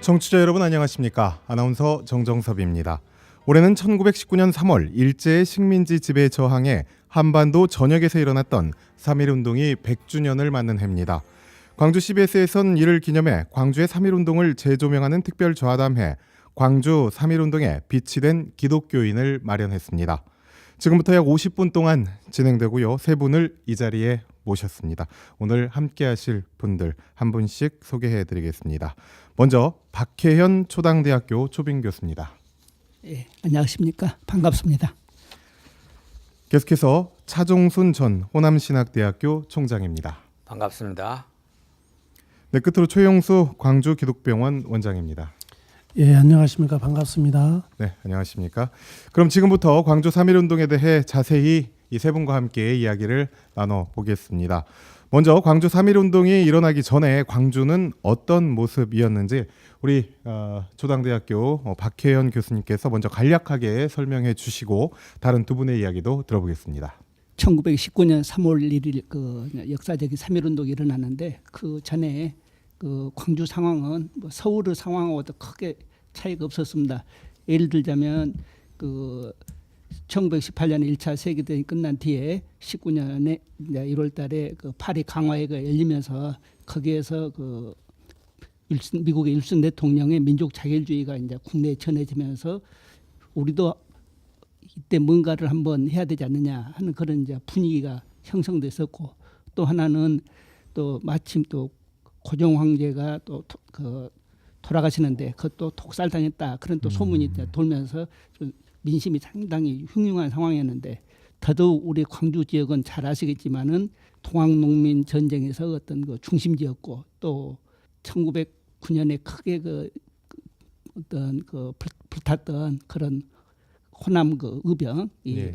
청취자 여러분 안녕하십니까? 아나운서 정정섭입니다. 올해는 1919년 3월 일제의 식민지 지배에 저항해 한반도 전역에서 일어났던 3.1운동이 100주년을 맞는 해입니다. 광주 CBS에선 이를 기념해 광주의 3.1운동을 재조명하는 특별 좌담회 광주 3.1운동에 빛이 된 기독교인을 마련했습니다. 지금부터 약 50분 동안 진행되고요. 세 분을 이 자리에 모셨습니다. 오늘 함께 하실 분들 한 분씩 소개해드리겠습니다. 먼저 박혜현 초당대학교 초빙 교수입니다. 예, 안녕하십니까. 반갑습니다. 계속해서 차종순 전 호남신학대학교 총장입니다. 반갑습니다. 네, 끝으로 최용수 광주기독병원 원장입니다. 예, 안녕하십니까. 반갑습니다. 네, 안녕하십니까. 그럼 지금부터 광주 3.1운동에 대해 자세히 이 세 분과 함께 이야기를 나눠보겠습니다. 먼저 광주 3.1운동이 일어나기 전에 광주는 어떤 모습이었는지 우리 초당대학교 박혜연 교수님께서 먼저 간략하게 설명해 주시고 다른 두 분의 이야기도 들어보겠습니다. 1919년 3월 1일 그 역사적인 3.1운동이 일어났는데 그 전에 그 광주 상황은 뭐 서울의 상황하고도 크게 차이가 없었습니다. 예를 들자면 그 1918년에 1차 세계대전이 끝난 뒤에 19년에 1월 달에 그 파리 강화회가 열리면서 거기에서 그 미국의 윌슨 대통령의 민족 자결주의가 이제 국내에 전해지면서 우리도 이때 뭔가를 한번 해야 되지 않느냐 하는 그런 이제 분위기가 형성됐었고, 또 하나는 또 마침 또 고종 황제가 또 그 돌아가시는데 그것도 독살당했다 그런 또 소문이 이제 돌면서 좀 민심이 상당히 흉흉한 상황이었는데, 더더욱 우리 광주 지역은 잘 아시겠지만은 동학농민 전쟁에서 어떤 그 중심지였고, 또 1909년에 크게 그 어떤 그 불탔던 그런 호남 그 의병, 이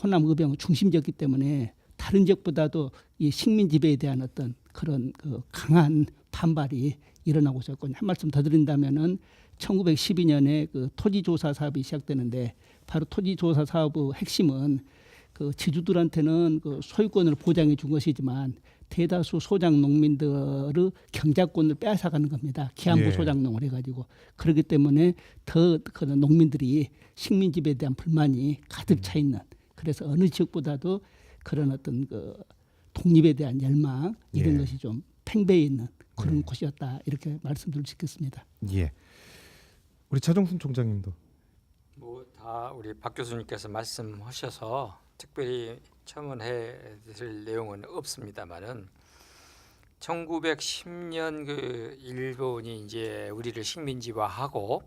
호남 의병은 중심지였기 때문에 다른 지역보다도 이 식민 지배에 대한 어떤 그런 그 강한 반발이 일어나고 있었고, 한 말씀 더 드린다면은 1912년에 그 토지조사 사업이 시작되는데, 바로 토지조사 사업의 핵심은 그 지주들한테는 그 소유권을 보장해 준 것이지만 대다수 소장 농민들의 경작권을 빼앗아가는 겁니다. 기한부 소장농을 해가지고. 그렇기 때문에 더 그런 농민들이 식민 지배에 대한 불만이 가득 차 있는, 그래서 어느 지역보다도 그런 어떤 그 독립에 대한 열망 이런 것이 좀 팽배해 있는 그런 곳이었다, 이렇게 말씀드릴 수 있겠습니다. 예. 우리 차종순 총장님도. 뭐 다 우리 박 교수님께서 말씀하셔서 특별히 첨언해드릴 내용은 없습니다만은 1910년 그 일본이 이제 우리를 식민지화하고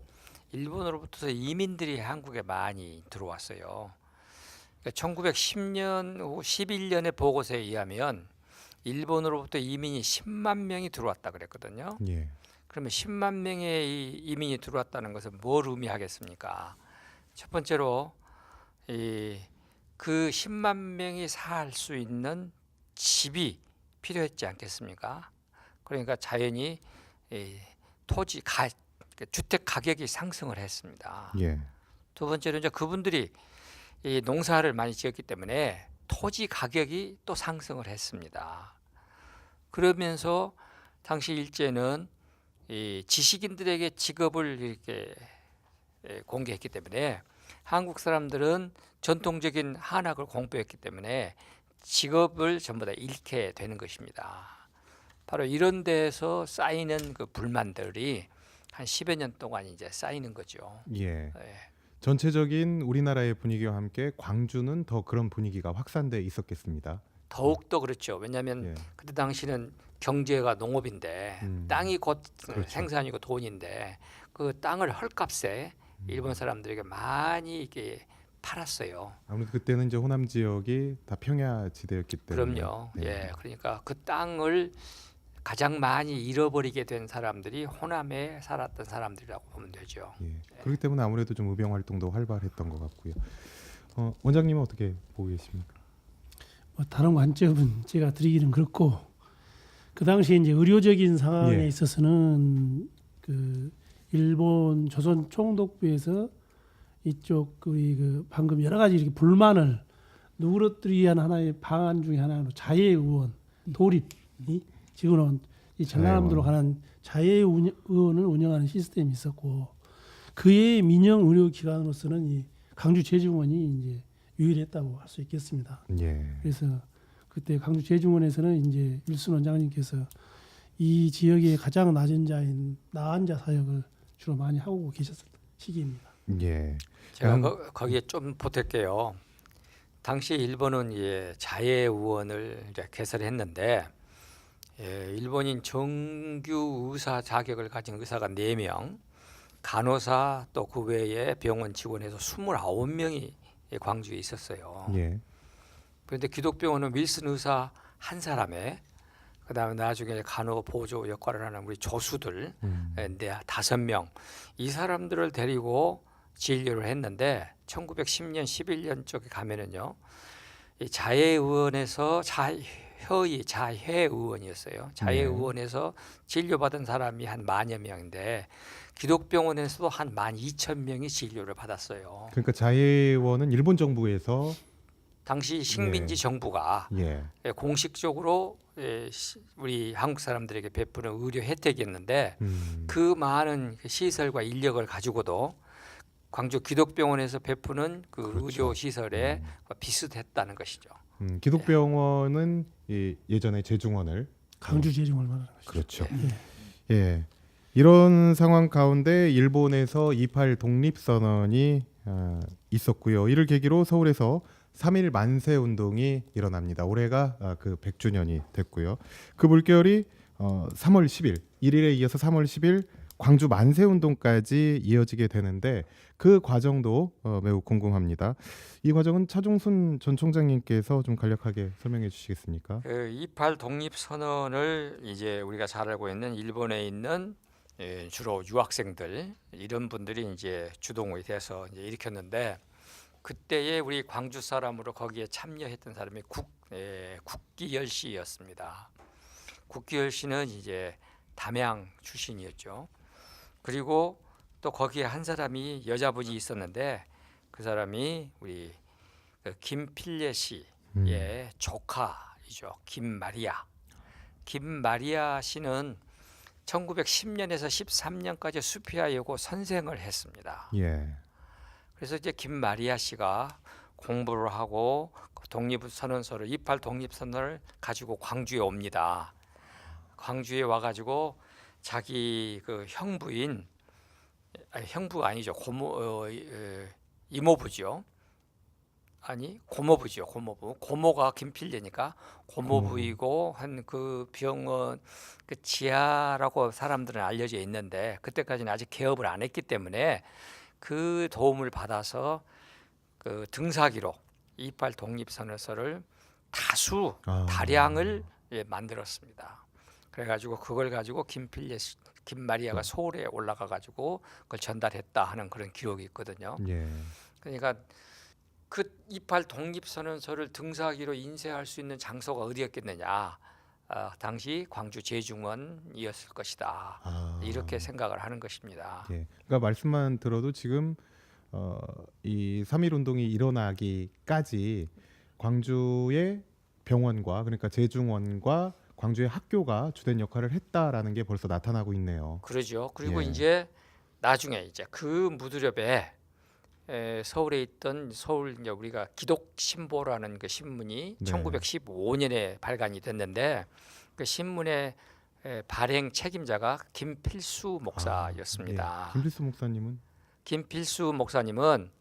일본으로부터 이민들이 한국에 많이 들어왔어요. 그러니까 1910년 후 11년의 보고서에 의하면 일본으로부터 이민이 10만 명이 들어왔다 그랬거든요. 예. 그러면 10만 명의 이민이 들어왔다는 것은 뭘 의미하겠습니까? 첫 번째로 그 10만 명이 살 수 있는 집이 필요했지 않겠습니까? 그러니까 자연히 주택 가격이 상승을 했습니다. 예. 두 번째로 이제 그분들이 이 농사를 많이 지었기 때문에 토지 가격이 또 상승을 했습니다. 그러면서 당시 일제는 이 지식인들에게 직업을 이렇게 공개했기 때문에 한국 사람들은 전통적인 한학을 공부했기 때문에 직업을 전부 다 잃게 되는 것입니다. 바로 이런 데서 쌓이는 그 불만들이 한 10여 년 동안 이제 쌓이는 거죠. 예. 전체적인 우리나라의 분위기와 함께 광주는 더 그런 분위기가 확산돼 있었겠습니다. 더욱더 그렇죠. 왜냐하면 그때 당시는 경제가 농업인데 땅이 곧 그렇죠. 생산이고 돈인데 그 땅을 헐값에 일본 사람들에게 많이 이게 팔았어요. 아무래도 그때는 이제 호남 지역이 다 평야지대였기 때문에. 그럼요. 예, 그러니까 그 땅을 가장 많이 잃어버리게 된 사람들이 호남에 살았던 사람들이라고 보면 되죠. 예. 그렇기 때문에 아무래도 좀 의병 활동도 활발했던 것 같고요. 원장님은 어떻게 보고 계십니까? 뭐 다른 관점은 제가 드리기는 그렇고, 그 당시 이제 의료적인 상황에 있어서는 그 일본 조선 총독부에서 이쪽 그 방금 여러 가지 이렇게 불만을 누그러뜨리기 위한 하나의 방안 중에 하나로 자해의원 도립이 지금은 이 전라남도로 가는 자해의원을 운영하는 시스템이 있었고 그의 민영 의료 기관으로서는 이 광주 제중원이 이제 유일했다고 할 수 있겠습니다. 예. 그래서 그때 광주 제중원에서는 이제 일순 원장님께서 이 지역의 가장 낮은 자인 나환자 사역을 주로 많이 하고 계셨던 시기입니다. 예. 제가 거기에 좀 보탤게요. 당시 일본은 자해의원을 이제 개설했는데 일본인 정규 의사 자격을 가진 의사가 4명, 간호사 또 그 외에 병원 직원에서 29명이 광주에 있었어요. 예. 그런데 기독병원은 윌슨 의사 한 사람에 그다음에 나중에 간호 보조 역할을 하는 우리 조수들 5명 이 사람들을 데리고 진료를 했는데 1910년 11년 쪽에 가면은요. 이 자해의원에서 자해의원이었어요. 자해의원에서 진료받은 사람이 한 10,000여 명인데 기독병원에서도 한 12,000명이 진료를 받았어요. 그러니까 자해원은 일본 정부에서 당시 식민지 정부가 예. 공식적으로 우리 한국 사람들에게 베푸는 의료 혜택이었는데 음. 그 많은 시설과 인력을 가지고도 광주 기독병원에서 베푸는 그 그렇죠. 의료 시설에 비슷했다는 것이죠. 기독병원은 예전에 제중원을 광주 제중원을 말하는 것이죠. 그렇죠. 예. 예. 이런 상황 가운데 일본에서 28 독립선언이 있었고요. 이를 계기로 서울에서 3.1 만세 운동이 일어납니다. 올해가 그 100주년이 됐고요. 그 물결이 3월 10일 1일에 이어서 3월 10일 광주 만세 운동까지 이어지게 되는데 그 과정도 매우 궁금합니다. 이 과정은 차종순 전 총장님께서 좀 간략하게 설명해 주시겠습니까? 그 28 독립선언을 이제 우리가 잘 알고 있는 일본에 있는 주로 유학생들 이런 분들이 이제 주동이 돼서 이제 일으켰는데 그때에 우리 광주 사람으로 거기에 참여했던 사람이 국기열 씨였습니다. 국기열 씨는 이제 담양 출신이었죠. 그리고 또 거기에 한 사람이 여자분이 있었는데 그 사람이 우리 김필례 씨의 조카이죠. 김마리아. 김마리아 씨는 1910년에서 13년까지 수피아 여고 선생을 했습니다. 예. 그래서 이제 김마리아 씨가 공부를 하고 독립선언서를 28 독립선언을 가지고 광주에 옵니다. 광주에 와가지고 자기 그 형부인 형부가 아니죠 이모부죠. 아니 고모부죠. 고모가 김필례니까 고모부이고 한 그 병원 그 지하라고 사람들은 알려져 있는데 그때까지는 아직 개업을 안 했기 때문에 그 도움을 받아서 그 등사기로 28 독립선언서를 다량을 만들었습니다. 그래가지고 그걸 가지고 김마리아가 서울에 올라가가지고 그걸 전달했다 하는 그런 기록이 있거든요. 예. 그러니까 그 28 독립선언서를 등사기로 인쇄할 수 있는 장소가 어디였겠느냐? 당시 광주 제중원이었을 것이다. 이렇게 생각을 하는 것입니다. 예. 그러니까 말씀만 들어도 지금 이 3.1 운동이 일어나기까지 광주의 병원과 그러니까 제중원과 광주의 학교가 주된 역할을 했다라는 게 벌써 나타나고 있네요. 그러죠. 그리고 예. 이제 나중에 이제 그 무드렵에 서울에 있던 서울 이제 우리가 기독신보라는 그 신문이 네. 1915년에 발간이 됐는데 그 신문의 발행 책임자가 김필수 목사였습니다. 예. 김필수 목사님은 김필수 목사님은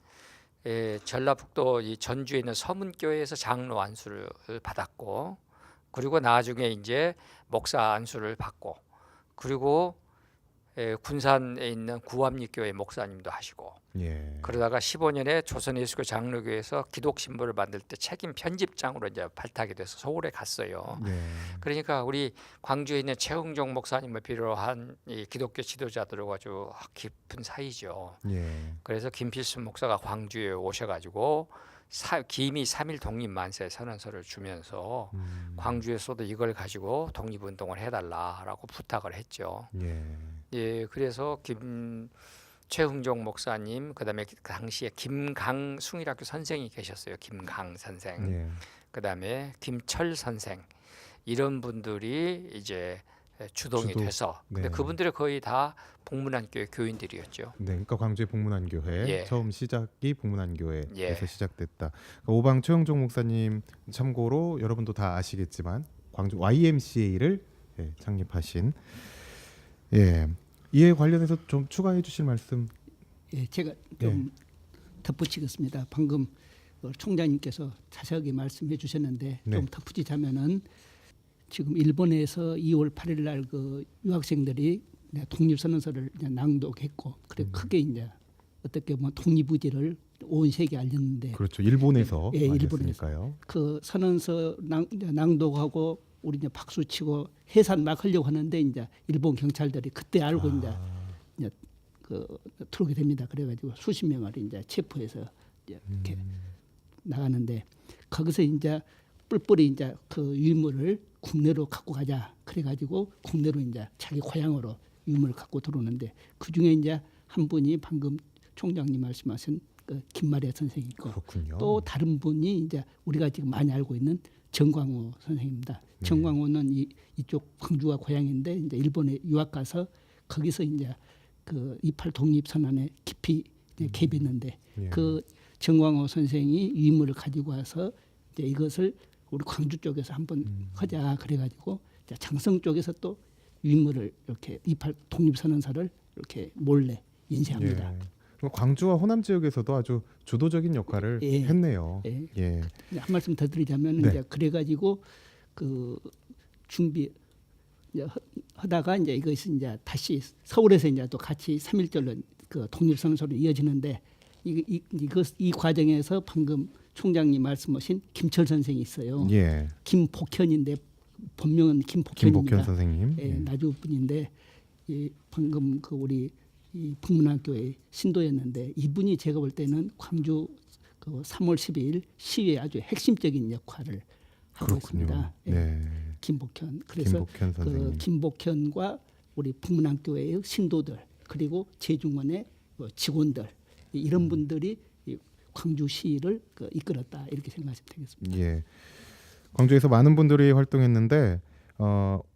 전라북도 이 전주에 있는 서문교회에서 장로 안수를 받았고 그리고 나중에 이제 목사 안수를 받고 그리고 군산에 있는 구암리교회 목사님도 하시고 예. 그러다가 15년에 조선예수교 장로교회에서 기독신보를 만들 때 책임 편집장으로 이제 발탁이 돼서 서울에 갔어요. 예. 그러니까 우리 광주에 있는 최흥종 목사님을 비롯한 이 기독교 지도자들과 아주 깊은 사이죠. 예. 그래서 김필수 목사가 광주에 오셔가지고 기미 3.1 독립만세 선언서를 주면서 광주에서도 이걸 가지고 독립운동을 해달라라고 부탁을 했죠. 예. 예, 그래서 최흥종 목사님, 그다음에 그 당시에 김강 숭일학교 선생이 계셨어요. 김강 선생. 예. 그다음에 김철 선생 이런 분들이 이제 주동이 주도. 돼서 근데 네. 그분들이 거의 다 복문안교회 교인들이었죠. 네, 그러니까 광주의 복문안교회 예. 처음 시작이 복문안교회에서 예. 시작됐다. 그러니까 오방 최영종 목사님 참고로 여러분도 다 아시겠지만 광주 YMCA를 창립하신 이에 관련해서 좀 추가해 주실 말씀. 예, 제가 좀 덧붙이겠습니다. 방금 총장님께서 자세하게 말씀해 주셨는데 네. 좀 덧붙이자면은 지금 일본에서 2월 8일 날 그 유학생들이 독립선언서를 이제 낭독했고 그래 크게 이제 어떻게 보면 독립의지를 온 세계에 알렸는데 그렇죠. 일본에서 예, 많이 일본에서. 했으니까요. 그 선언서 낭독하고 우리 이제 박수 치고 해산 막 하려고 하는데 이제 일본 경찰들이 그때 알고 이제 그 들어오게 됩니다. 그래가지고 수십 명을 이제 체포해서 이제 이렇게 나가는데 거기서 이제 뿔뿔이 이제 그 유물을 국내로 갖고 가자. 그래가지고 국내로 이제 자기 고향으로 유물을 갖고 들어오는데 그 중에 이제 한 분이 방금 총장님 말씀하신 그 김마리아 선생이 있고 그렇군요. 또 다른 분이 이제 우리가 지금 많이 알고 있는 정광호 선생입니다. 네. 정광호는 이쪽 광주가 고향인데 이제 일본에 유학 가서 거기서 이제 그 28 독립 선언에 깊이 이제 개입했는데 예. 그 정광호 선생이 유물을 가지고 와서 이제 이것을 우리 광주 쪽에서 한번 하자 그래가지고 이제 장성 쪽에서 또 유물을 이렇게 28 독립 선언서를 이렇게 몰래 인쇄합니다. 예. 그럼 광주와 호남 지역에서도 아주 주도적인 역할을 예. 했네요. 예. 예. 이제 한 말씀 더 드리자면 네. 이제 그래가지고 그 준비 이제 하다가 이제 이것이 이제 다시 서울에서 이제 또 같이 3.1절로 그 독립선언서로 이어지는데 이 과정에서 방금 총장님 말씀하신 김철 선생이 있어요. 예. 김복현인데 본명은 김복현입니다. 김복현 선생님. 예, 나주 분인데 방금 그 우리 이 북문학교의 신도였는데 이분이 제가 볼 때는 광주 그 3월 12일 시위에 아주 핵심적인 역할을 하고 그렇군요. 있습니다. 예, 네. 김복현. 그래서 김복현 선생님. 그 김복현과 우리 북문학교의 신도들 그리고 제중원의 직원들 이런 분들이 이 광주 시위를 그 이끌었다 이렇게 생각하시면 되겠습니다. 예. 광주에서 많은 분들이 활동했는데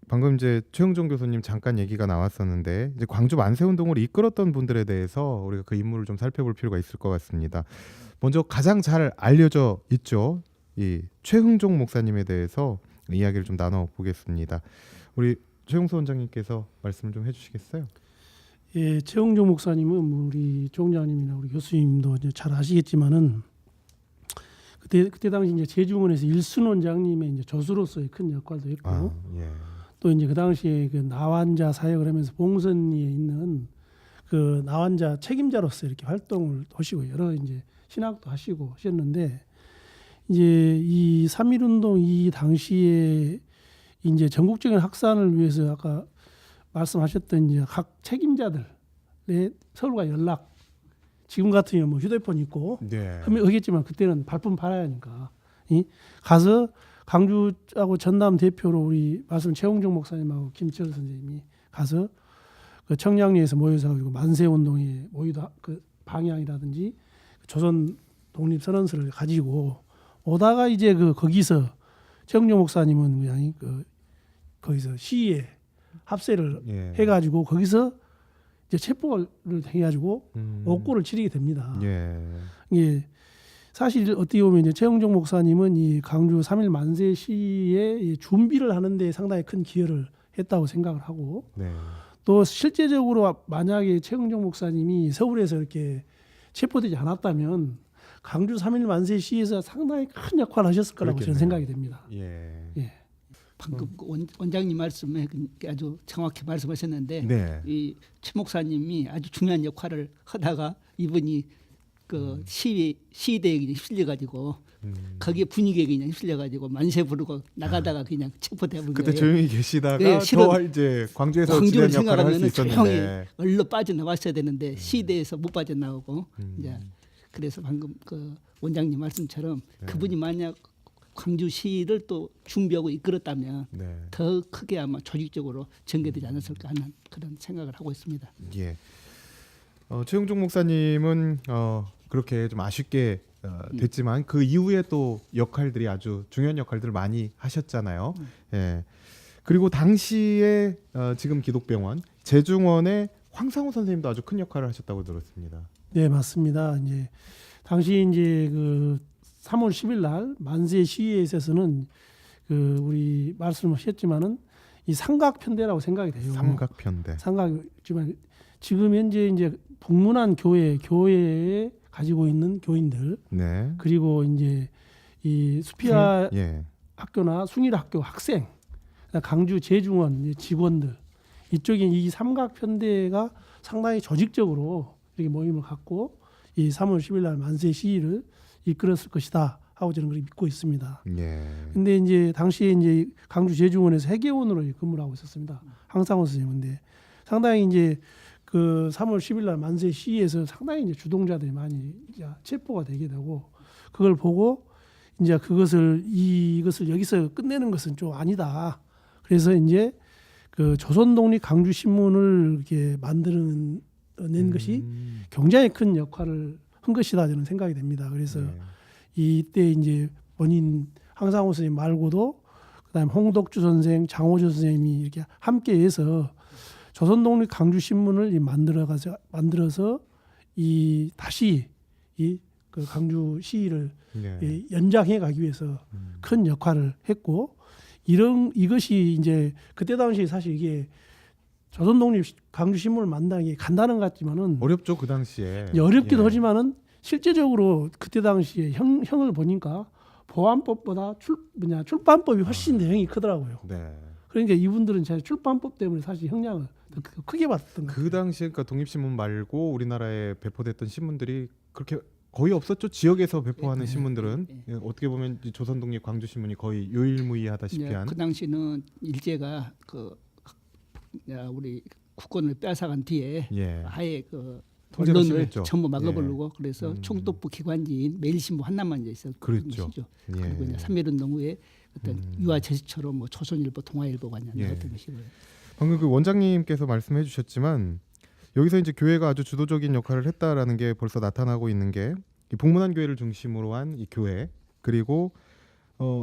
방금 이제 최영종 교수님 잠깐 얘기가 나왔었는데 이제 광주 만세 운동을 이끌었던 분들에 대해서 우리가 그 인물을 좀 살펴볼 필요가 있을 것 같습니다. 먼저 가장 잘 알려져 있죠. 이 최흥종 목사님에 대해서 이야기를 좀 나눠 보겠습니다. 우리 최용수 원장님께서 말씀을 좀 해주시겠어요? 예, 최홍종 목사님은 뭐 우리 총장님이나 우리 교수님도 이제 잘 아시겠지만은 그때 당시 이제 제중원에서 일순 원장님의 이제 조수로서의 큰 역할도 했고 예. 또 이제 그 당시에 그 나환자 사역을 하면서 봉선리에 있는 그 나환자 책임자로서 이렇게 활동을 하시고 여러 이제 신학도 하시고 하셨는데 이제 이 3.1 운동 이 당시에 이제 전국적인 확산을 위해서 아까 말씀하셨던 이제 각 책임자들의 서로가 연락 지금 같으면 뭐 휴대폰 있고 네. 하겠지만 그때는 발품 팔아야 하니까 가서 광주하고 전남 대표로 우리 말씀 최홍종 목사님하고 김철 선생님이 가서 그 청량리에서 모여서 가지고 만세 운동에 모이다 그 방향이라든지 조선 독립 선언서를 가지고 오다가 이제 그 거기서 최홍종 목사님은 그냥 그 거기서 시위에 합세를 해가지고 거기서 이제 체포를 해가지고 옥고를 치르게 됩니다. 예. 사실 어떻게 보면 이제 최홍종 목사님은 이 광주 3.1 만세 시위에 준비를 하는데 상당히 큰 기여를 했다고 생각을 하고 또 실제적으로 만약에 최홍종 목사님이 서울에서 이렇게 체포되지 않았다면 광주 3.1 만세 시위에서 상당히 큰 역할을 하셨을 거라고 저는 생각이 됩니다. 예. 방금 원장님 말씀에 아주 정확히 말씀하셨는데 이 최 목사님이 아주 중요한 역할을 하다가 이분이 그 시위대에 휩쓸려 가지고 거기에 분위기에 그냥 휩쓸려 가지고 만세 부르고 나가다가 그냥 체포되는 그때 거예요. 조용히 계시다가 네, 더 이제 광주에서 광주를 지낸 역할을 할 수 생각하면 있었는데 조용히 얼른 빠져나왔어야 되는데 시위대에서 못 빠져나오고 이제 그래서 방금 그 원장님 말씀처럼 그분이 만약 광주 시위를 또 준비하고 이끌었다면 더 크게 아마 조직적으로 전개되지 않았을까 하는 그런 생각을 하고 있습니다. 예. 최용종 목사님은 그렇게 좀 아쉽게 됐지만 그 이후에 또 역할들이 아주 중요한 역할들을 많이 하셨잖아요. 예. 그리고 당시에 지금 기독병원 재중원의 황상우 선생님도 아주 큰 역할을 하셨다고 들었습니다. 네, 맞습니다. 이제 당시 이제 그 3월 10일 날 만세 시위에 있어서는 그 우리 말씀하셨지만은 이 삼각편대라고 생각이 돼요. 삼각편대. 삼각이지만 지금 현재 이제 북문안 교회에 가지고 있는 교인들 네. 그리고 이제 이 수피아 예. 학교나 숭일학교 학생, 강주 재중원 직원들 이쪽에 이 삼각편대가 상당히 조직적으로 이렇게 모임을 갖고 이 3월 10일 날 만세 시위를 이끌었을 것이다 하고 저는 그렇게 믿고 있습니다. 예. 근데 이제 당시에 이제 강주 재중원에서 회계원으로 근무를 하고 있었습니다. 황상호 선생님인데 상당히 이제 그 3월 10일 날 만세 시위에서 상당히 이제 주동자들이 많이 이제 체포가 되게 되고 그걸 보고 이제 이것을 여기서 끝내는 것은 좀 아니다. 그래서 이제 그 조선독립 강주 신문을 이렇게 낸 것이 굉장히 큰 역할을 한 것이다 저는 생각이 됩니다. 그래서 예. 이때 이제 본인 황상호 선생님 말고도 그다음에 홍덕주 선생, 장호조 선생님이 이렇게 함께해서 조선독립 강주 신문을 만들어서 이 다시 이 그 강주 시위를 예. 연장해 가기 위해서 큰 역할을 했고 이것이 이제 그때 당시 사실 이게 조선독립 강주 신문을 만드는 게 간단한 것 같지만은 어렵죠 그 당시에. 어렵기도 예. 하지만은 실제적으로 그때 당시에 형을 보니까 보안법보다 출판법이 훨씬 내용이 크더라고요. 네. 그러니까 이분들은 제 출판법 때문에 사실 형량을 더 크게 받았던 거예요. 그 당시에 그러니까 독립신문 말고 우리나라에 배포됐던 신문들이 그렇게 거의 없었죠. 지역에서 배포하는 신문들은 어떻게 보면 이 조선독립 강주신문이 거의 유일무이하다시피 한. 그 당시는 일제가 우리 국권을 빼앗아간 뒤에 예. 아예 그 통제가 언론을 심했죠. 전부 막아버리고 그래서 총독부 기관지인 매일신문 하나만 이제 있었던 그렇죠. 것이죠. 예. 그리고 이제 3.1운동 후에 어떤 유화 제스처럼 뭐 조선일보, 동아일보가 나왔던 것이고요. 방금 그 원장님께서 말씀해 주셨지만 여기서 이제 교회가 아주 주도적인 역할을 했다라는 게 벌써 나타나고 있는 게 이 복문안 교회를 중심으로 한 이 교회 그리고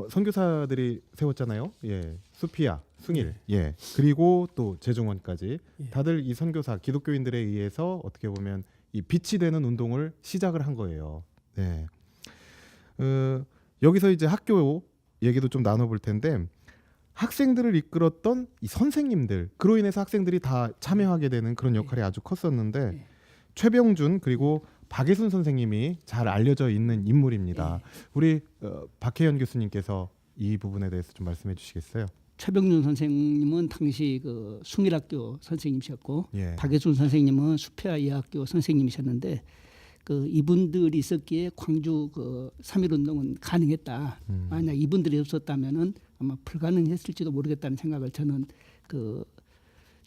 선교사들이 세웠잖아요. 예, 수피아, 숭일, 예, 그리고 또 재중원까지 예. 다들 이 선교사 기독교인들에 의해서 어떻게 보면 이 빛이 되는 운동을 시작을 한 거예요. 네. 여기서 이제 학교 얘기도 좀 나눠볼 텐데 학생들을 이끌었던 이 선생님들 그로 인해서 학생들이 다 참여하게 되는 그런 역할이 아주 컸었는데 네. 최병준 그리고 박예순 선생님이 잘 알려져 있는 인물입니다. 우리 박혜연 교수님께서 이 부분에 대해서 좀 말씀해 주시겠어요? 최병준 선생님은 당시 그 숭일학교 선생님이셨고 예. 박예순 선생님은 수피아 예학교 선생님이셨는데 그 이분들이 있었기에 광주 그 3.1운동은 가능했다. 만약 이분들이 없었다면은 아마 불가능했을지도 모르겠다는 생각을 저는 그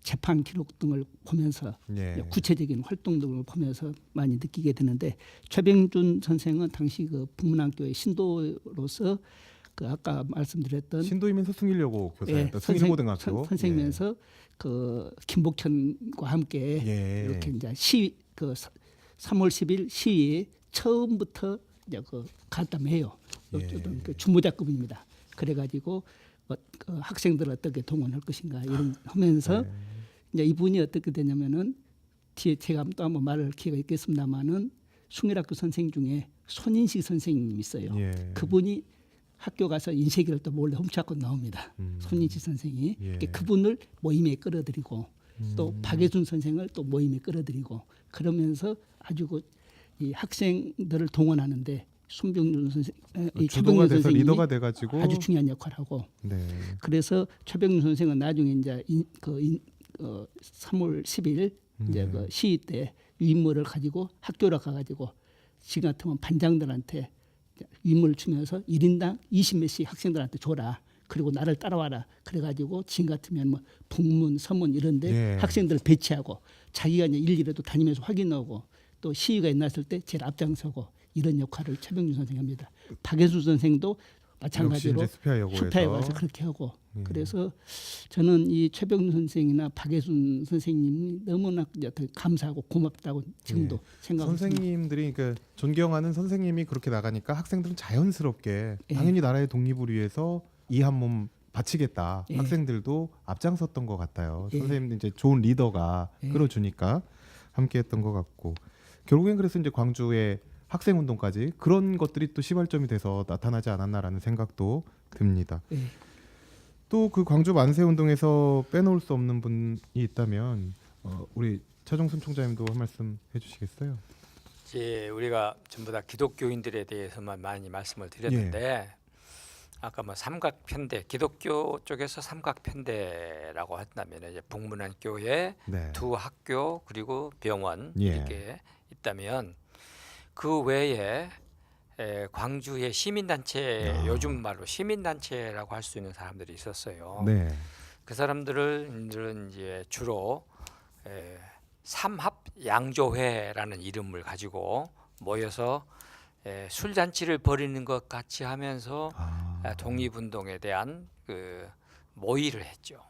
재판 기록 등을 보면서 예. 구체적인 활동 등을 보면서 많이 느끼게 되는데 최병준 선생은 당시 그 북문안교의 신도로서 그 아까 말씀드렸던 신도이면서 숭일여고 교사였다. 숭일고등학교 선생이면서 그 김복천과 함께 예. 이렇게 이제 시위 그 3월 10일 시위에 처음부터 이제 그 가담해요. 예. 그 주모자급입니다. 그래가지고 그 학생들 어떻게 동원할 것인가 이런 하면서 네. 이제 이분이 어떻게 되냐면은 뒤에 제가 또 한번 말할 기회가 있겠습니다만은 숭일학교 선생 중에 손인식 선생님이 있어요. 예. 그분이 학교 가서 인쇄기를 또 몰래 훔쳐갖고 나옵니다. 손인식 선생이 예. 그분을 모임에 끌어들이고 또 박예순 선생을 또 모임에 끌어들이고 그러면서 아주 이 학생들을 동원하는데 손병준 선생, 이 주도가 최병준 돼서 선생님이 리더가 돼가지고 아주 중요한 역할을 하고 네. 그래서 최병준 선생은 나중에 이제 3월 10일 이제 그 시위 때 유인물을 가지고 학교로 가가지고 지금 같으면 반장들한테 유인물을 주면서 1인당 20몇씩 학생들한테 줘라. 그리고 나를 따라와라. 그래가지고 지금 같으면 뭐 북문, 서문 이런데 예. 학생들을 배치하고 자기가 이제 일일이라도 다니면서 확인하고 또 시위가 일어났을 때 제일 앞장서고 이런 역할을 최병준 선생이 합니다. 박예수 선생도 마찬가지로 역시 이제 수피아여고에서 수피아에 와서 그렇게 하고 그래서 저는 이 최병준 선생이나 박예순 선생님이 너무나 이제 감사하고 고맙다고 지금도 생각하고 있습니다. 선생님들이 그러니까 존경하는 선생님이 그렇게 나가니까 학생들은 자연스럽게 예. 당연히 나라의 독립을 위해서 이 한 몸 바치겠다. 예. 학생들도 앞장섰던 것 같아요. 예. 선생님도 이제 좋은 리더가 예. 끌어주니까 함께했던 것 같고 결국엔 그래서 이제 광주의 학생 운동까지 그런 것들이 또 시발점이 돼서 나타나지 않았나라는 생각도 듭니다. 예. 또 그 광주 만세 운동에서 빼놓을 수 없는 분이 있다면 우리 차종순 총장님도 한 말씀 해주시겠어요? 이제 우리가 전부 다 기독교인들에 대해서만 많이 말씀을 드렸는데 아까 뭐 삼각편대 기독교 쪽에서 삼각편대라고 한다면 이제 북문안교회 네. 두 학교 그리고 병원 예. 이렇게 있다면 그 외에 광주의 시민단체 요즘 말로 시민단체라고 할 수 있는 사람들이 있었어요. 네. 그 사람들은 이제 주로 삼합양조회라는 이름을 가지고 모여서 술잔치를 벌이는 것 같이 하면서 독립운동에 대한 그 모의를 했죠.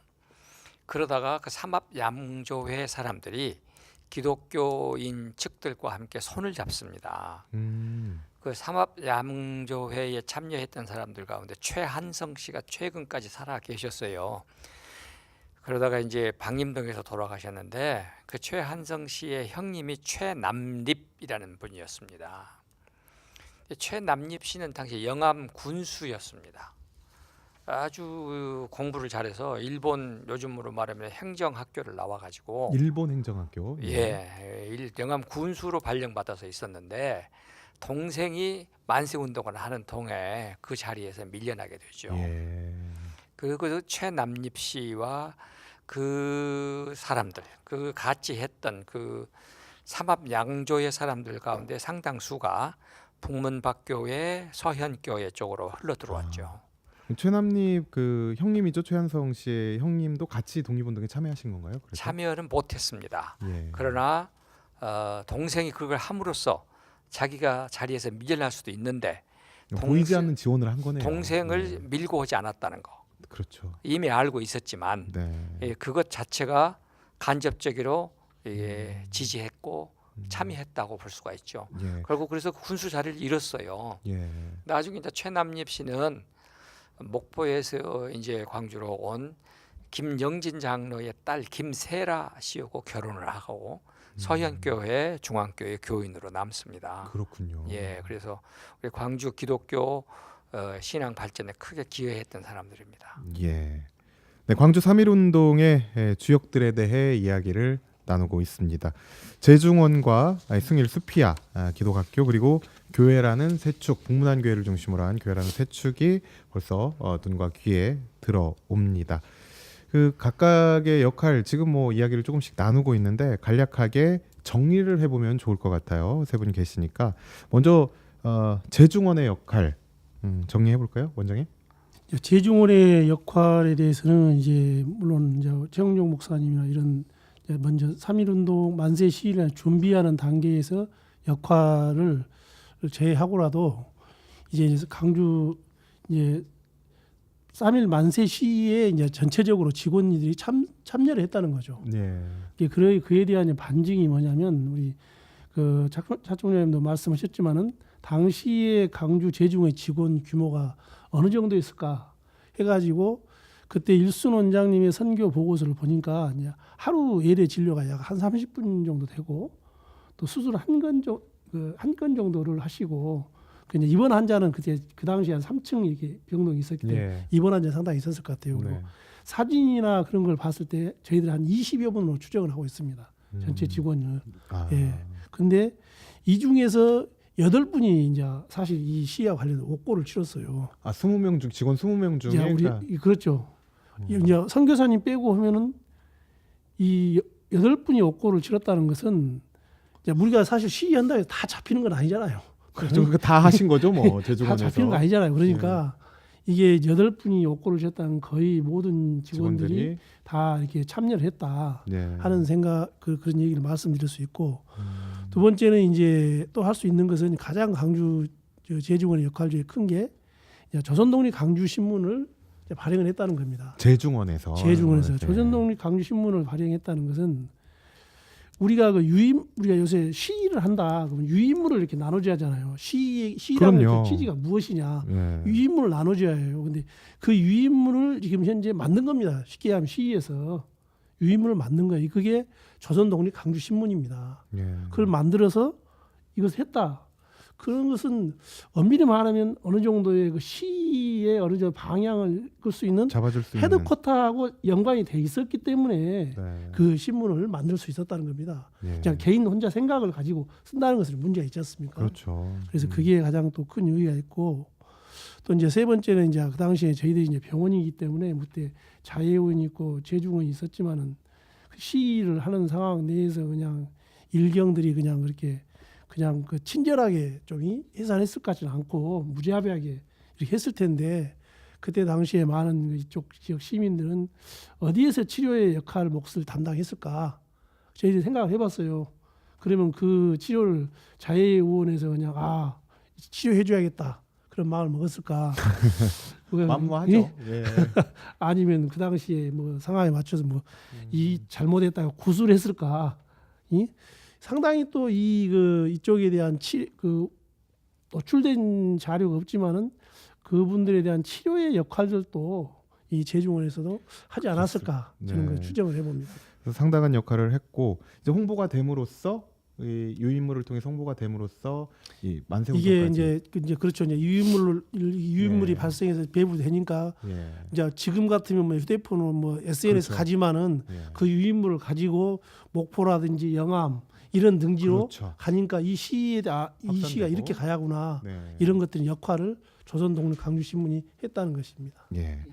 그러다가 그 삼합양조회 사람들이 기독교인 측들과 함께 손을 잡습니다. 그 삼합양조회에 참여했던 사람들 가운데 최한성 씨가 최근까지 살아 계셨어요. 그러다가 이제 방림동에서 돌아가셨는데 그 최한성 씨의 형님이 최남립이라는 분이었습니다. 최남립 씨는 당시 영암 군수였습니다. 아주 공부를 잘해서 일본 요즘으로 말하면 행정학교를 나와가지고 일본 행정학교. 영암 군수로 발령받아서 있었는데 동생이 만세운동을 하는 동에 그 자리에서 밀려나게 되죠. 예. 그 최남립 씨와 그 사람들, 그 같이 했던 그 삼합양조의 사람들 가운데 상당수가 북문박교회, 서현교회 쪽으로 흘러 들어왔죠. 최남립 그 형님이죠. 최한성 씨의 형님도 같이 독립운동에 참여하신 건가요? 그래서? 참여는 못했습니다. 예. 그러나 동생이 그걸 함으로써 자기가 자리에서 밀려날 수도 있는데 보이지 않는 지원을 한 거네요. 동생을 밀고 오지 않았다는 거 그렇죠. 이미 알고 있었지만 네. 그것 자체가 간접적으로 지지했고 참여했다고 볼 수가 있죠. 예. 결국 그래서 군수 자리를 잃었어요. 예. 나중에 이제 최남립 씨는 목포에서 이제 광주로 온 김영진 장로의 딸 김세라 씨하고 결혼을 하고 서현교회 중앙교회 교인으로 남습니다. 그렇군요. 예, 그래서 우리 광주 기독교 신앙 발전에 크게 기여했던 사람들입니다. 예. 네, 광주 3.1운동의 주역들에 대해 이야기를 나누고 있습니다. 제중원과 승일 수피아 기독학교 그리고 교회라는 세 축, 북문안 교회를 중심으로 한 교회라는 세 축이 벌써 눈과 귀에 들어옵니다. 그 각각의 역할 지금 뭐 이야기를 조금씩 나누고 있는데 간략하게 정리를 해보면 좋을 것 같아요. 세 분 계시니까 먼저 제중원의 역할 정리해 볼까요, 원장님? 제중원의 역할에 대해서는 이제 물론 이제 최영종 목사님이나 이런 먼저 3.1운동 만세 시위를 준비하는 단계에서 역할을 제하고라도 이제 강주 이제 3.1 만세 시위에 이제 전체적으로 직원들이 참여를 했다는 거죠. 네. 그에 대한 반증이 뭐냐면 우리 그 차총장님도 말씀하셨지만은 당시에 강주 제중의 직원 규모가 어느 정도였을까 해가지고 그때 일순 원장님의 선교 보고서를 보니까 이제 하루 예대 진료가 약 한 30분 정도 되고 또 수술 한 건 정도를 하시고 그 이제 입원 환자는 그때 그 당시에 한 3층 이렇게 병동이 있었기 때문에 예. 입원 환자 상당히 있었을 것 같아요. 그리고 네. 사진이나 그런 걸 봤을 때 저희들이 한 20여 분으로 추정을 하고 있습니다. 전체 직원을. 아. 예. 근데 이 중에서 8분이 이제 사실 이 시위와 관련된 옥고를 치렀어요. 20명 중 직원 20명 중에 이제 그러니까 그렇죠. 이제 선교사님 빼고 하면은 이 8분이 옥고를 치렀다는 것은 이제 우리가 사실 시위한다고 해서 다 잡히는 건 아니잖아요. 그렇죠. 다 하신 거죠, 뭐 다 제중원에서. 잡히는 거 아니잖아요. 그러니까 이게 8분이 옥고를 쳤다는 거의 모든 직원들이 다 이렇게 참여를 했다 네. 하는 생각 그런 얘기를 말씀드릴 수 있고 두 번째는 이제 또 할 수 있는 것은 가장 강주 제중원의 역할 중에 큰 게 조선독립 강주 신문을 발행을 했다는 겁니다. 제중원에서. 제중원에서 네. 조선독립 강주 신문을 발행했다는 것은 우리가 우리가 요새 시를 한다 그러면 유인물을 이렇게 나눠줘야 하잖아요. 시라는 그럼요. 그 취지가 무엇이냐? 예. 유인물을 나눠줘야 해요. 근데 그 유인물을 지금 현재 만든 겁니다. 쉽게 하면 시에서 유인물을 만든 거예요. 그게 조선 독립 강주 신문입니다. 예. 그걸 만들어서 이것을 했다. 그런 것은 엄밀히 말하면 어느 정도의 그 시의 어느 정도 방향을 끌 수 있는 잡아줄 수 있는. 헤드쿼터하고 연관이 돼 있었기 때문에 네. 그 신문을 만들 수 있었다는 겁니다. 예. 그냥 개인 혼자 생각을 가지고 쓴다는 것은 문제가 있지 않습니까? 그렇죠. 그래서 그게 가장 또 큰 의의가 있고 또 이제 세 번째는 이제 그 당시에 저희들이 이제 병원이기 때문에 그때 자해원이 있고 재중원이 있었지만은 그 시위를 하는 상황 내에서 그냥 일경들이 그냥 그렇게 그냥 그 친절하게 좀 해산했을 것 같지는 않고 무자비하게 이렇게 했을 텐데 그때 당시에 많은 이쪽 지역 시민들은 어디에서 치료의 역할 몫을 담당했을까 저희들이 생각을 해봤어요. 그러면 그 치료를 자해의원에서 그냥 치료해줘야겠다 그런 마음을 먹었을까? 만무하죠. 예? 예. 아니면 그 당시에 뭐 상황에 맞춰서 뭐 이 잘못했다고 구술을 했을까? 상당히 또 이쪽에 대한 노출된 자료가 없지만은 그분들에 대한 치료의 역할들도 이 재중원에서도 하지 않았을까 저는 네. 그 추정을 해봅니다. 그래서 상당한 역할을 했고 이제 홍보가 됨으로써 이 유인물을 통해 홍보가 됨으로써 이 만세운동까지. 이게 이제 그렇죠. 이제 유인물이 예. 발생해서 배부되니까 예. 이제 지금 같으면 뭐 휴대폰은 뭐 SNS 그렇죠. 가지만은 예. 그 유인물을 가지고 목포라든지 영암 이런 등지로 그렇죠. 가니까 이 시가 확산되고. 이렇게 가야구나 네. 이런 것들의 역할을 조선독립 강주신문이 했다는 것입니다. 예.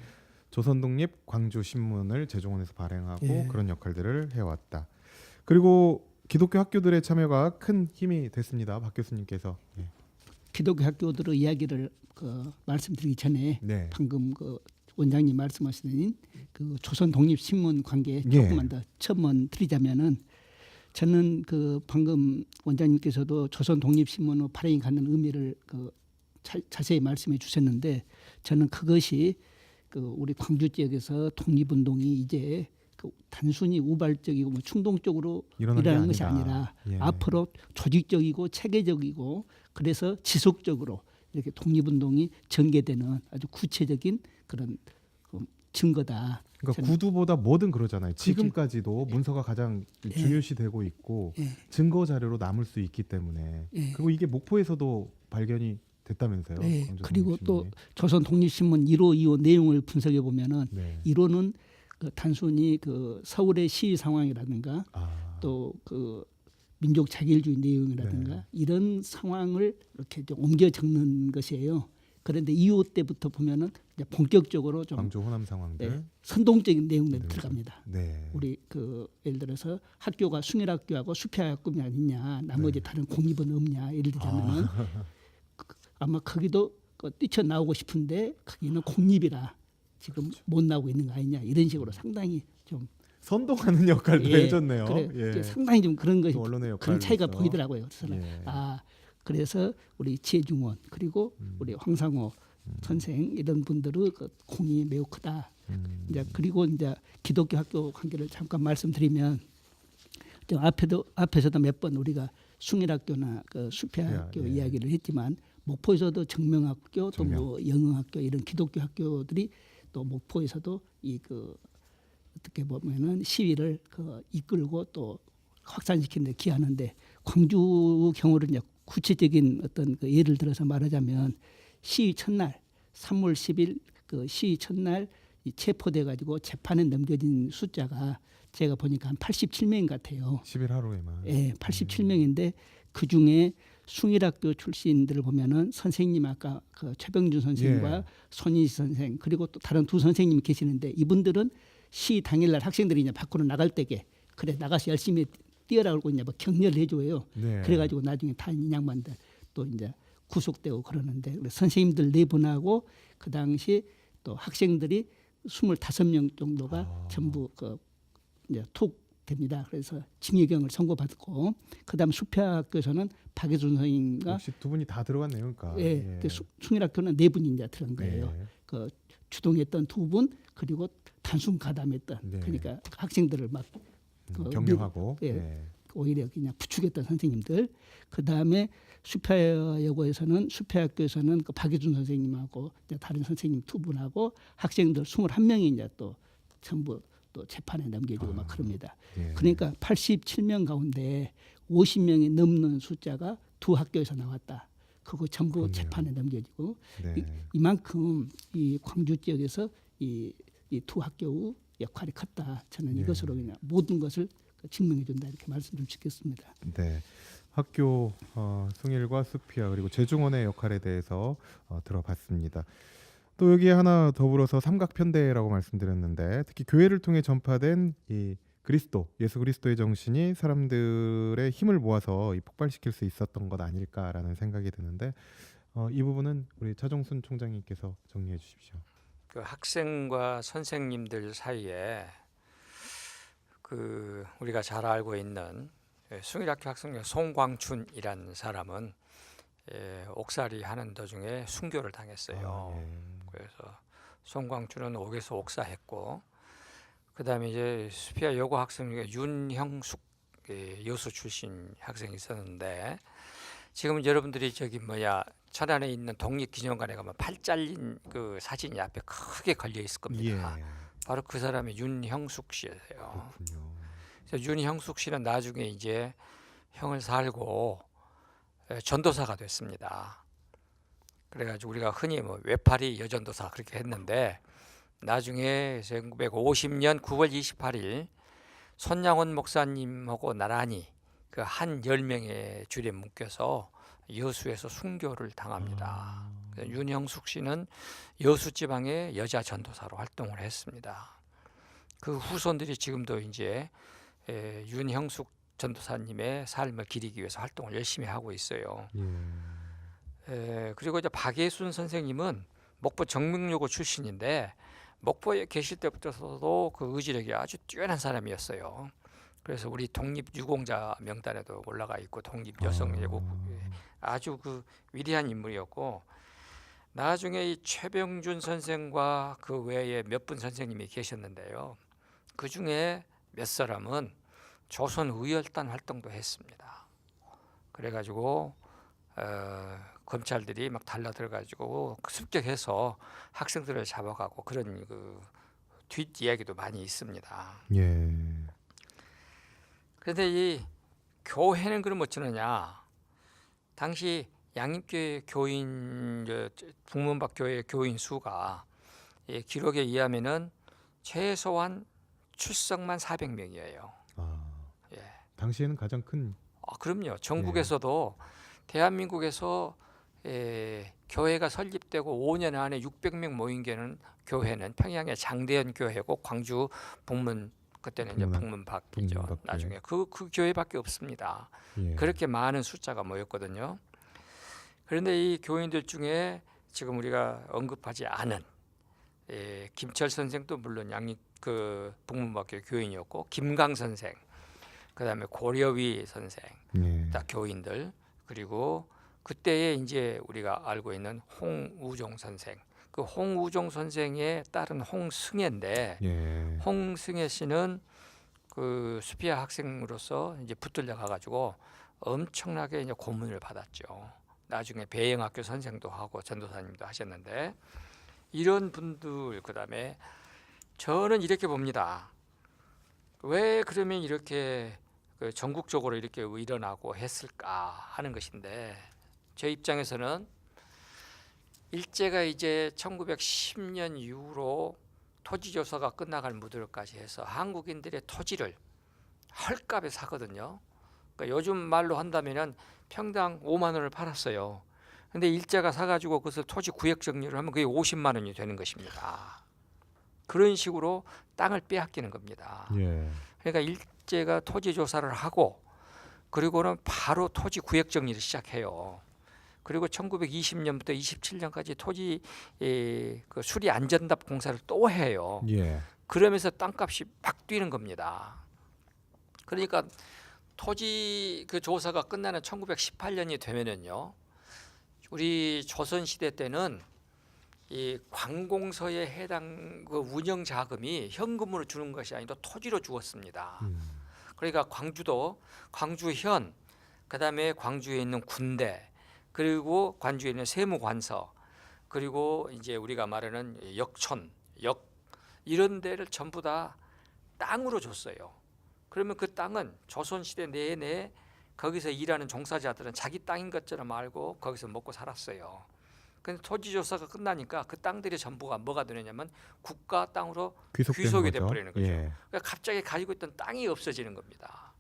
조선독립 광주신문을 재종원에서 발행하고 예. 그런 역할들을 해왔다. 그리고 기독교 학교들의 참여가 큰 힘이 됐습니다. 박 교수님께서. 예. 기독교 학교들의 이야기를 말씀드리기 전에 네. 방금 그 원장님 말씀하시는 그 조선 독립 신문 관계 예. 조금만 더 첨언 드리자면은 저는 그 방금 원장님께서도 조선 독립 신문의 발행이 갖는 의미를 자세히 말씀해 주셨는데 저는 그것이 우리 광주 지역에서 독립운동이 이제 단순히 우발적이고 뭐 충동적으로 일어나는 것이 아니라 예. 앞으로 조직적이고 체계적이고 그래서 지속적으로 이렇게 독립운동이 전개되는 아주 구체적인 그런 증거다. 그러니까 저는- 구두보다 뭐든 그러잖아요. 지금까지도 문서가 가장 중요시되고 있고 예. 증거 자료로 남을 수 있기 때문에 예. 그리고 이게 목포에서도 발견이 됐다면서요. 네. 광주 그리고 또 독립신문이. 조선 독립신문 1호, 2호 내용을 분석해 보면은 네. 1호는 단순히 서울의 시위 상황이라든가 또 민족 자결주의 내용이라든가 네. 이런 상황을 이렇게 좀 옮겨 적는 것이에요. 그런데 2호 때부터 보면은 이제 본격적으로 좀 광주 호남 상황들. 선동적인 내용들이 네. 들어갑니다. 네. 우리 예를 들어서 학교가 숭일학교하고 수표학급이 아니냐, 나머지 네. 다른 공립은 없냐, 예를 들자면은 아마 거기도 뛰쳐 나오고 싶은데 거기는 공립이라 지금 못 나오고 있는 거 아니냐 이런 식으로 상당히 좀 선동하는 역할도 해줬네요. 그래, 예. 이제 상당히 좀 그런 것이 또 언론의 그런 차이가 역할로서. 보이더라고요. 그래서 예. 그래서 우리 지혜중원 그리고 우리 황상호 선생 이런 분들의 공이 매우 크다. 이제 그리고 이제 기독교 학교 관계를 잠깐 말씀드리면 앞에서도 몇 번 우리가 숭일학교나 수표학교 예. 이야기를 했지만 목포에서도 정명학교 또 뭐 영흥학교 이런 기독교 학교들이 또 목포에서도 어떻게 보면은 시위를 이끌고 또 확산시키는 데 기하는데 광주 경우를 이제 구체적인 어떤 예를 들어서 말하자면 시위 첫날 3월 10일 시위 첫날 체포돼 가지고 재판에 넘겨진 숫자가 제가 보니까 한 87명 같아요. 10일 하루에만. 예, 87명인데 그 중에 숭일학교 출신들을 보면은 선생님 아까 최병준 선생님과 예. 손인시 선생 그리고 또 다른 두 선생님이 계시는데 이분들은 시 당일날 학생들이 이제 밖으로 나갈 때게 그래 나가서 열심히 뛰어라고 이제 뭐 격려를 해줘요. 네. 그래가지고 나중에 다 인양반들 또 이제 구속되고 그러는데 선생님들 네 분하고 그 당시 또 학생들이 25명 정도가 전부 이제 툭 됩니다. 그래서 징역형을 선고받고 그다음 수표학교에서는 박예순 선생님과 역시 두 분이 다 들어갔네요. 그러니까. 예, 숭일학교는 네 분이 이제 들어간 거예요. 네. 주동했던 두 분 그리고 단순 가담했던 네. 그러니까 학생들을 막 격려하고. 예. 네. 오히려 그냥 부추겼던 선생님들. 그 다음에 수표여고에서는 수표학교에서는 그 박예준 선생님하고 이제 다른 선생님 2분하고 학생들 21명이 이제 또 전부 또 재판에 넘겨지고 막 그럽니다. 예. 그러니까 87명 가운데 50명이 넘는 숫자가 두 학교에서 나왔다. 그거 전부 그렇네요. 재판에 넘겨지고 네. 이만큼 이 광주 지역에서 이 두 학교의 역할이 컸다. 저는 네. 이것으로 그냥 모든 것을 증명해 준다 이렇게 말씀 좀 드리겠습니다. 네. 학교 숭일과 수피아 그리고 재중원의 역할에 대해서 들어봤습니다. 또 여기에 하나 더불어서 삼각편대라고 말씀드렸는데 특히 교회를 통해 전파된 이 그리스도 예수 그리스도의 정신이 사람들의 힘을 모아서 폭발시킬 수 있었던 것 아닐까라는 생각이 드는데 이 부분은 우리 차종순 총장님께서 정리해 주십시오. 그 학생과 선생님들 사이에 그 우리가 잘 알고 있는 숭일학교 학생 송광춘이라는 사람은 옥살이 하는 도중에 순교를 당했어요. 예. 그래서 송광춘은 옥에서 옥사했고, 그다음에 이제 수피아 여고 학생 중에 윤형숙 여수 출신 학생이 있었는데, 지금 여러분들이 저기 천안에 있는 독립기념관에 가면 팔 잘린 그 사진이 앞에 크게 걸려 있을 겁니다. 예. 바로 그 사람이 윤형숙 씨예요. 그렇군요. 그래서 윤형숙 씨는 나중에 이제 형을 살고 전도사가 됐습니다. 그래가지고 우리가 흔히 외파리 여전도사 그렇게 했는데, 나중에 1950년 9월 28일 손양원 목사님하고 나란히 그 한 10명의 줄에 묶여서 여수에서 순교를 당합니다. 윤형숙 씨는 여수 지방의 여자 전도사로 활동을 했습니다. 그 후손들이 지금도 이제 윤형숙 전도사님의 삶을 기리기 위해서 활동을 열심히 하고 있어요. 그리고 이제 박예순 선생님은 목포 정명여고 출신인데 목포에 계실 때부터도 그 의지력이 아주 뛰어난 사람이었어요. 그래서 우리 독립유공자 명단에도 올라가 있고 독립여성예고 아주 그 위대한 인물이었고, 나중에 이 최병준 선생과 그 외에 몇 분 선생님이 계셨는데요. 그 중에 몇 사람은 조선의열단 활동도 했습니다. 그래가지고 검찰들이 막 달라들어가지고 습격해서 학생들을 잡아가고 그런 그 뒷이야기도 많이 있습니다. 예. 그런데 이 교회는 그럼 어쩌느냐? 당시 양립교회 교인 북문박 교회 교인 수가 기록에 의하면은 최소한 출석만 400명이에요. 예. 당시에는 가장 큰 그럼요. 전국에서도 대한민국에서 교회가 설립되고 5년 안에 600명 모인 교회는 평양의 장대현 교회고 광주 북문 그때는 이제 북문박이죠. 북문박 나중에 그 교회밖에 없습니다. 예. 그렇게 많은 숫자가 모였거든요. 그런데 이 교인들 중에 지금 우리가 언급하지 않은 김철 선생도 물론 양립 그 북문박교 교인이었고, 김강 선생, 그다음에 고려위 선생, 다 교인들, 그리고 그때에 이제 우리가 알고 있는 홍우종 선생, 그 홍우종 선생의 딸은 홍승혜인데, 홍승혜 씨는 그 수피아 학생으로서 이제 붙들려 가가지고 엄청나게 이제 고문을 받았죠. 나중에 배영학교 선생도 하고 전도사님도 하셨는데, 이런 분들, 그다음에 저는 이렇게 봅니다. 왜 그러면 이렇게 그 전국적으로 이렇게 일어나고 했을까 하는 것인데, 제 입장에서는 일제가 이제 1910년 이후로 토지조사가 끝나갈 무렵까지 해서 한국인들의 토지를 헐값에 사거든요. 그러니까 요즘 말로 한다면은 평당 5만 원을 팔았어요. 근데 일제가 사가지고 그것을 토지 구역 정리를 하면 그게 50만 원이 되는 것입니다. 그런 식으로 땅을 빼앗기는 겁니다. 그러니까 일제가 토지 조사를 하고 그리고는 바로 토지 구역 정리를 시작해요. 그리고 1920년부터 27년까지 토지 그 수리 안전답 공사를 또 해요. 그러면서 땅값이 막 뛰는 겁니다. 그러니까 토지 그 조사가 끝나는 1918년이 되면은요, 우리 조선 시대 때는 이 관공서에 해당 그 운영 자금이 현금으로 주는 것이 아니라 토지로 주었습니다. 그러니까 광주도 광주현, 그다음에 광주에 있는 군대, 그리고 광주에 있는 세무관서, 그리고 이제 우리가 말하는 역촌, 역 이런 데를 전부 다 땅으로 줬어요. 그러면 그 땅은 조선시대 내내 거기서 일하는 종사자들은 자기 땅인 것처럼 알고 거기서 먹고 살았어요. 근데 토지조사가 끝나니까 그 땅들이 전부가 뭐가 되느냐면 국가 땅으로 귀속이 돼버리는 거죠. 예. 그러니까 갑자기 가지고 있던 땅이 없어지는 겁니다.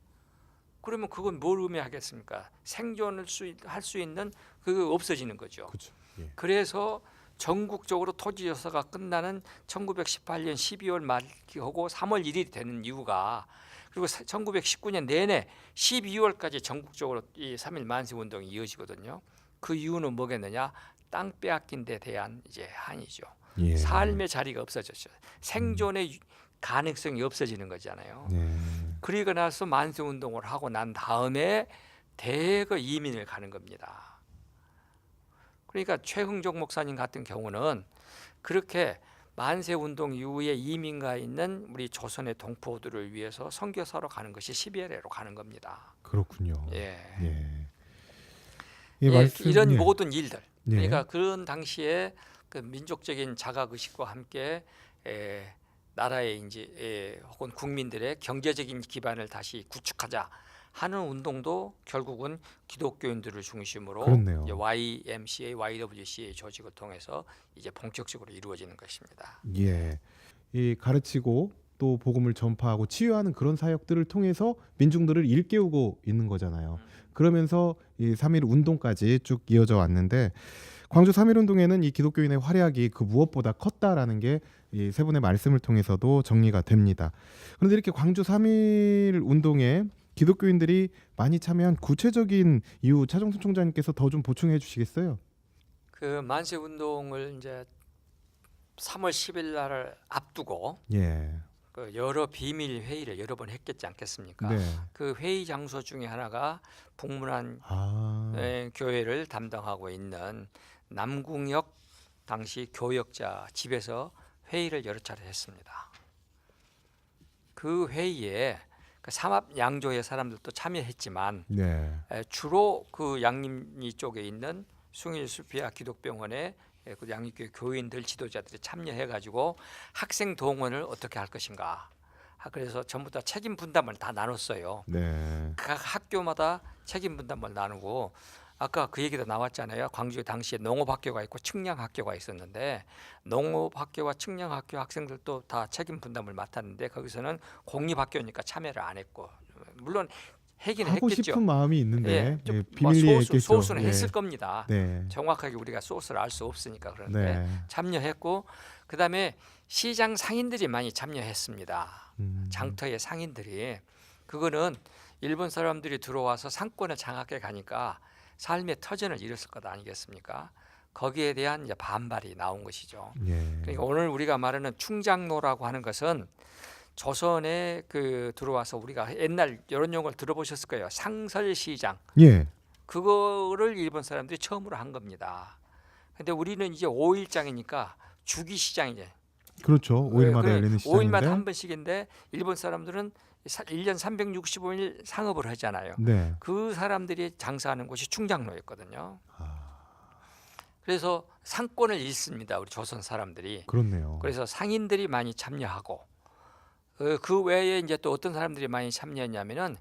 그러면 그건 뭘 의미하겠습니까? 생존을 할 수 있는 그거 없어지는 거죠. 그렇죠. 예. 그래서 전국적으로 토지조사가 끝나는 1918년 12월 말하고 3월 1일이 되는 이유가, 그리고 1919년 내내 12월까지 전국적으로 이 3.1 만세운동이 이어지거든요. 그 이유는 뭐겠느냐? 땅 빼앗긴 데 대한 이제 한이죠. 예. 삶의 자리가 없어졌죠. 생존의 가능성이 없어지는 거잖아요. 예. 그리고 나서 만세운동을 하고 난 다음에 대거 이민을 가는 겁니다. 그러니까 최흥종 목사님 같은 경우는 그렇게 만세운동 이후에 이민 가 있는 우리 조선의 동포들을 위해서 선교사로 가는 것이 12LA로 가는 겁니다. 그렇군요. 예. 예. 이런 예. 모든 일들. 예. 그러니까 그런 당시에 그 민족적인 자각 의식과 함께 나라의 이제 혹은 국민들의 경제적인 기반을 다시 구축하자 하는 운동도 결국은 기독교인들을 중심으로 그렇네요. 이제 YMCA, YWCA 조직을 통해서 이제 본격적으로 이루어지는 것입니다. 예. 이 가르치고 또 복음을 전파하고 치유하는 그런 사역들을 통해서 민중들을 일깨우고 있는 거잖아요. 그러면서 이 3.1 운동까지 쭉 이어져 왔는데, 광주 3.1 운동에는 이 기독교인의 활약이 그 무엇보다 컸다라는 게 이 세 분의 말씀을 통해서도 정리가 됩니다. 그런데 이렇게 광주 3.1 운동에 기독교인들이 많이 참여한 구체적인 이유, 차종순 총장님께서 더 좀 보충해 주시겠어요? 그 만세 운동을 이제 3월 10일 날을 앞두고 예. 그 여러 비밀 회의를 여러 번 했겠지 않겠습니까? 네. 그 회의 장소 중에 하나가 북문안 교회를 담당하고 있는 남궁역 당시 교역자 집에서 회의를 여러 차례 했습니다. 그 회의에 그 삼합 양조의 사람들도 참여했지만 네. 주로 그 양림리 쪽에 있는 숭일수피아 기독병원의 그 양립교회 교인들 지도자들이 참여해가지고 학생 동원을 어떻게 할 것인가. 그래서 전부 다 책임 분담을 다 나눴어요. 네. 각 학교마다 책임 분담을 나누고, 아까 그 얘기도 나왔잖아요. 광주에 당시에 농업학교가 있고 측량학교가 있었는데 농업학교와 측량학교 학생들도 다 책임 분담을 맡았는데 거기서는 공립학교니까 참여를 안 했고, 물론 하긴 하고 했겠죠. 싶은 마음이 있는데 좀 비밀리에 있겠죠. 소수는 예. 했을 겁니다. 네. 정확하게 우리가 소스를 알 수 없으니까. 그런데 네. 참여했고, 그다음에 시장 상인들이 많이 참여했습니다. 음. 장터의 상인들이. 그거는 일본 사람들이 들어와서 상권을 장악해 가니까 삶의 터전을 잃었을 것 아니겠습니까? 거기에 대한 이제 반발이 나온 것이죠. 예. 그러니까 오늘 우리가 말하는 충장로라고 하는 것은 조선에 그 들어와서 우리가 옛날 이런 용어를 들어보셨을 거예요. 상설시장. 예. 그거를 일본 사람들이 처음으로 한 겁니다. 근데 우리는 이제 5일장이니까 주기시장이죠. 그렇죠. 5일마다 열리는 시장인데. 5일마다 한 번씩인데 일본 사람들은 1년 365일 상업을 하잖아요. 네. 그 사람들이 장사하는 곳이 충장로였거든요. 아, 그래서 상권을 잃습니다. 우리 조선 사람들이. 그렇네요. 그래서 상인들이 많이 참여하고, 그 외에 이제 또 어떤 사람들이 많이 참여했냐면은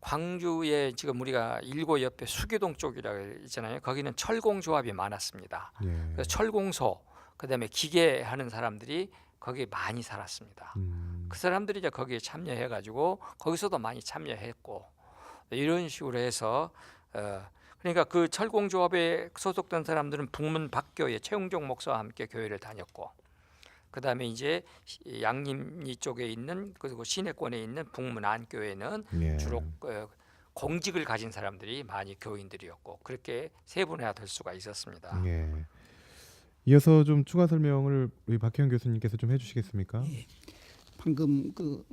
광주에 지금 우리가 일고 옆에 수교동 쪽이라고 있잖아요. 거기는 철공조합이 많았습니다. 예. 그래서 철공소, 그다음에 기계하는 사람들이 거기에 많이 살았습니다. 그 사람들이 이제 거기에 참여해가지고 거기서도 많이 참여했고, 이런 식으로 해서 그러니까 그 철공조합에 소속된 사람들은 북문 박교회 최웅종 목사와 함께 교회를 다녔고, 그다음에 이제 양림리 쪽에 있는 그리고 시내권에 있는 북문 안교회는 예. 주로 공직을 가진 사람들이 많이 교인들이었고, 그렇게 세분화될 수가 있었습니다. 예. 이어서 좀 추가 설명을 우리 박혜영 교수님께서 좀 해주시겠습니까? 예. 방금 그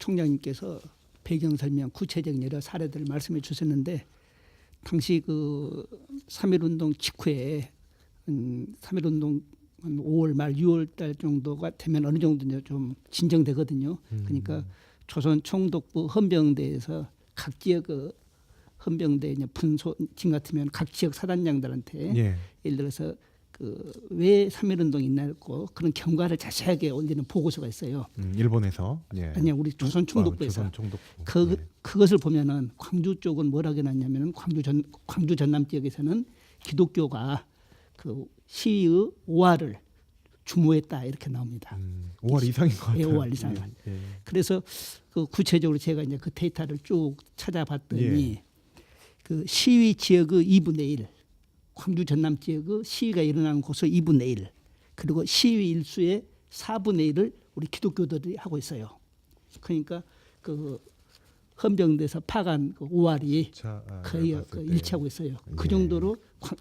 총장님께서 배경 설명, 구체적인 여러 사례들을 말씀해 주셨는데, 당시 그 3.1운동 직후에 3.1운동 한 5월 말 6월 달 정도가 되면 어느 정도 좀 진정되거든요. 그러니까 조선 총독부 헌병대에서 각 지역 헌병대 분소팀 같으면 각 지역 사단장들한테 예. 예를 들어서 왜 3.1운동이 있나고 그런 경과를 자세하게 올리는 보고서가 있어요. 일본에서. 예. 아니요, 우리 조선 총독부에서. 조선 총독부. 예. 그것을 보면은 광주 쪽은 뭐라고 해놨냐면은 광주 전남 지역에서는 기독교가 그 시위의 5할을 주모했다 이렇게 나옵니다. 5월 이상인 것 같아요. 예, 5할 이상은. 예. 그래서 그 구체적으로 제가 이제 그 데이터를 쭉 찾아봤더니 예. 그 시위 지역의 2분의 1, 광주 전남 지역의 시위가 일어나는 곳의 2분의 1, 그리고 시위 일수의 4분의 1을 우리 기독교들이 하고 있어요. 그러니까 그 헌병대에서 파간 그 5할이 거의 일치하고 있어요. 그 예. 정도로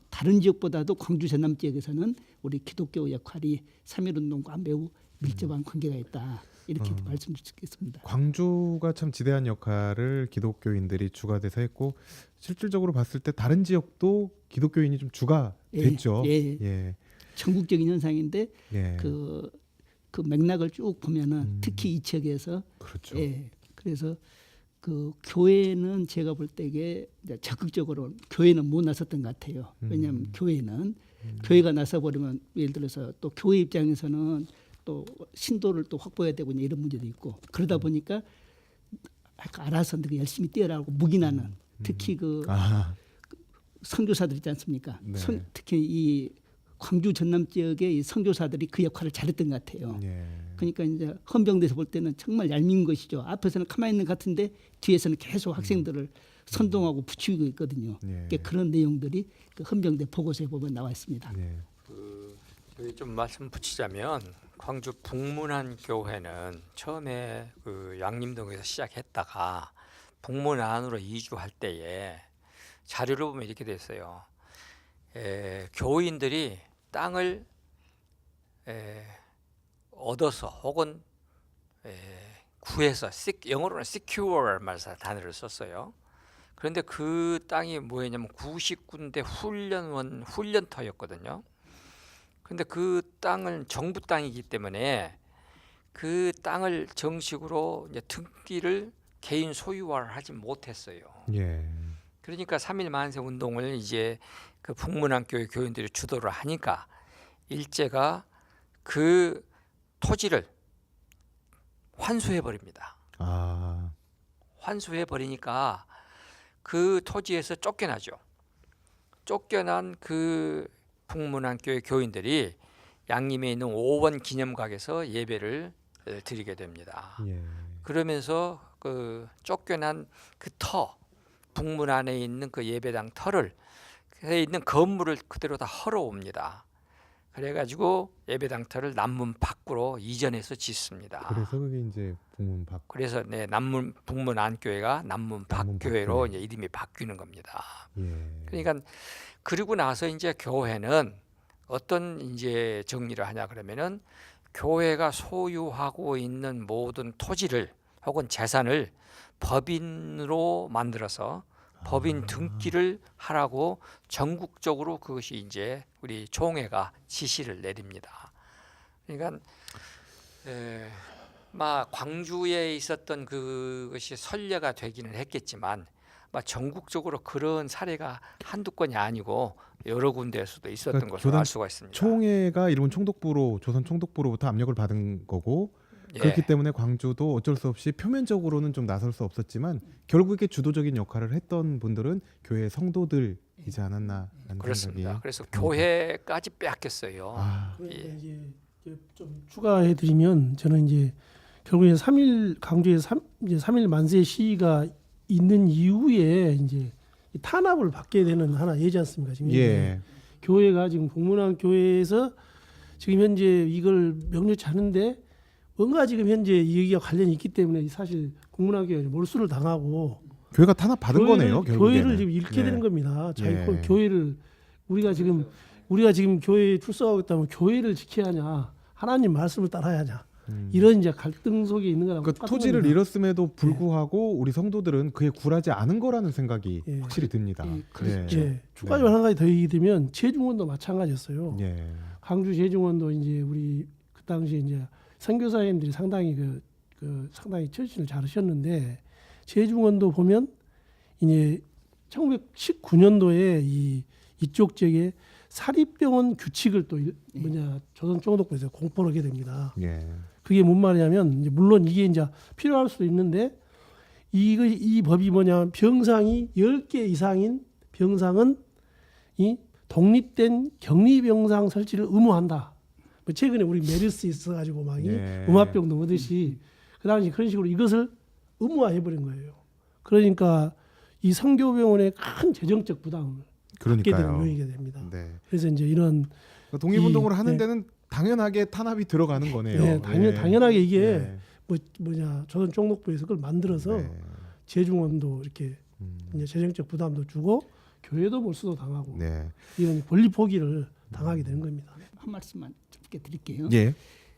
다른 지역보다도 광주 전남 지역에서는 우리 기독교 역할이 3.1운동과 매우 밀접한 관계가 있다. 이렇게 말씀드릴 수 있겠습니다. 광주가 참 지대한 역할을 기독교인들이 주가 돼서 했고 실질적으로 봤을 때 다른 지역도 기독교인이 좀 주가 됐죠. 예. 예. 전국적인 현상인데 예. 그 맥락을 쭉 보면은 특히 이 지역에서 그렇죠. 예. 그래서 그 교회는 제가 볼 때게 적극적으로 교회는 못 나섰던 것 같아요. 왜냐하면 교회는 교회가 나서 버리면 예를 들어서 또 교회 입장에서는 또 신도를 또 확보해야 되고 이런 문제도 있고 그러다 보니까 알아서 열심히 뛰어라고 묵인하는 특히 그 선교사들 있지 않습니까? 네. 특히 이 광주 전남 지역의 이 선교사들이 그 역할을 잘했던 것 같아요. 예. 그러니까 이제 헌병대에서 볼 때는 정말 얄미운 것이죠. 앞에서는 가만히 있는 것 같은데 뒤에서는 계속 학생들을 선동하고 부추기고 있거든요. 예. 그러니까 그런 내용들이 그 헌병대 보고서에 보면 나와 있습니다. 예. 여기 좀 말씀 붙이자면 광주 북문안 교회는 처음에 그 양림동에서 시작했다가 북문 안으로 이주할 때에 자료를 보면 이렇게 돼 있어요. 교인들이 땅을 얻어서 혹은 구해서 영어로는 secure 말사 단어를 썼어요. 그런데 그 땅이 뭐였냐면 90군데 훈련터였거든요. 그런데 그 땅은 정부 땅이기 때문에 그 땅을 정식으로 이제 등기를 개인 소유화를 하지 못했어요. 예. 그러니까 3.1 만세 운동을 이제 그 북문안 교회 교인들이 주도를 하니까 일제가 그 토지를 환수해 버립니다. 환수해 버리니까 그 토지에서 쫓겨나죠. 쫓겨난 그 북문안 교회 교인들이 양림에 있는 5원 기념각에서 예배를 드리게 됩니다. 예. 그러면서 그 쫓겨난 그 북문안에 있는 그 예배당 터를 에 있는 건물을 그대로 다 헐어옵니다. 그래가지고 예배당 터를 남문 밖으로 이전해서 짓습니다. 그래서 그게 이제 북문 밖. 그래서 남문 북문안 교회가 남문 밖 교회로 이제 이름이 바뀌는 겁니다. 예. 그러니까 그리고 나서 이제 교회는 어떤 이제 정리를 하냐 그러면은 교회가 소유하고 있는 모든 토지를 혹은 재산을 법인으로 만들어서 법인 등기를 하라고 전국적으로 그것이 이제 우리 총회가 지시를 내립니다. 그러니까 광주에 있었던 그것이 선례가 되기는 했겠지만 전국적으로 그런 사례가 한두 건이 아니고 여러 군데에서도 있었던 그러니까 것을 알 수가 있습니다. 총회가 일본 총독부로 조선 총독부로부터 압력을 받은 거고 예. 그렇기 때문에 광주도 어쩔 수 없이 표면적으로는 좀 나설 수 없었지만 결국에 주도적인 역할을 했던 분들은 교회 성도들이지 않았나 하는 그렇습니다. 생각이 그래서 교회까지 빼앗겼어요. 그러니까 이제 좀 추가해드리면 저는 이제 결국에 3.1 광주에 이제 3.1 만세 시위가 있는 이후에 이제 탄압을 받게 되는 하나 예지 않습니까? 지금 예. 교회가 지금 북문안 교회에서 지금 현재 이걸 명료치 않은데 뭔가 지금 현재 이 얘기가 관련이 있기 때문에 사실 북문안 교회가 몰수를 당하고 교회가 탄압 받은 거네요. 결국에는. 교회를 지금 잃게 예. 되는 겁니다. 자기 예. 교회를 우리가 지금 교회에 출석하고 있다면 교회를 지켜야 하냐, 하나님 말씀을 따라야 하냐. 이런 이제 갈등 속에 있는 거랑 그 토지를 겁니다. 잃었음에도 불구하고 우리 성도들은 그에 굴하지 않은 거라는 생각이 예. 확실히 듭니다. 그렇죠. 예. 추가적으로 한 가지 더 얘기드리면 제중원도 마찬가지였어요. 예. 광주 제중원도 이제 우리 그 당시에 이제 선교사님들이 상당히 그 상당히 처신을 잘하셨는데 제중원도 보면 이제 1919년도에 이쪽 지역에 사립병원 규칙을 또 조선총독부에서 공포를 하게 됩니다. 예. 그게 뭔 말이냐면 이제 물론 이게 이제 필요할 수도 있는데 이 법이 뭐냐면 병상이 10개 이상인 병상은 이 독립된 격리병상 설치를 의무한다. 뭐 최근에 우리 메르스 있어가지고 막 예. 음압병도 오듯이 그 당시 그런 식으로 이것을 의무화해버린 거예요. 그러니까 이 성교병원의 큰 재정적 부담을 갖게 되는 그러니까요. 요인이 됩니다. 네. 그래서 이제 이런 독립운동을 하는 네. 데는 당연하게 탄압이 들어가는 거네요. 네, 당연하게 이게 네. 조선 총독부에서 그걸 만들어서 네. 제중원도 이렇게 이제 재정적 부담도 주고 교회도 몰수도 당하고 네. 이런 권리 포기를 당하게 되는 겁니다. 한 말씀만 짧게 드릴게요. 예.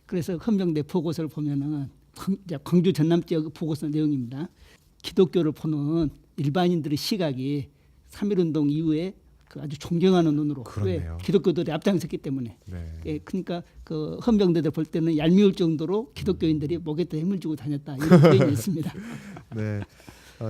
그래서 헌병대 보고서를 보면은 광주 전남 지역 보고서 내용입니다. 기독교를 보는 일반인들의 시각이 3.1운동 이후에 그 아주 존경하는 눈으로 그렇네요. 왜 기독교들이 앞장섰기 때문에 네. 예, 그러니까 그 헌병대들 볼 때는 얄미울 정도로 기독교인들이 목에다 힘을 주고 다녔다 이런 표현이 있습니다. 네.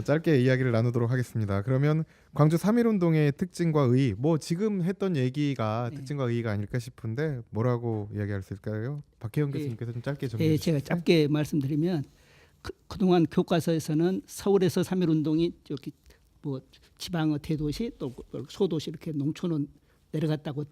짧게 이야기를 나누도록 하겠습니다. 그러면 광주 3.1운동의 특징과 의의, 뭐 지금 했던 얘기가 네. 특징과 의의가 아닐까 싶은데 뭐라고 이야기할 수 있을까요? 박혜영 교수님께서 좀 짧게 정리해 예, 주시죠. 제가 짧게 말씀드리면 그동안 교과서에서는 서울에서 3.1운동이 이렇게 뭐 지방의 대도시 또 소도시 이렇게 농촌은 내려갔다고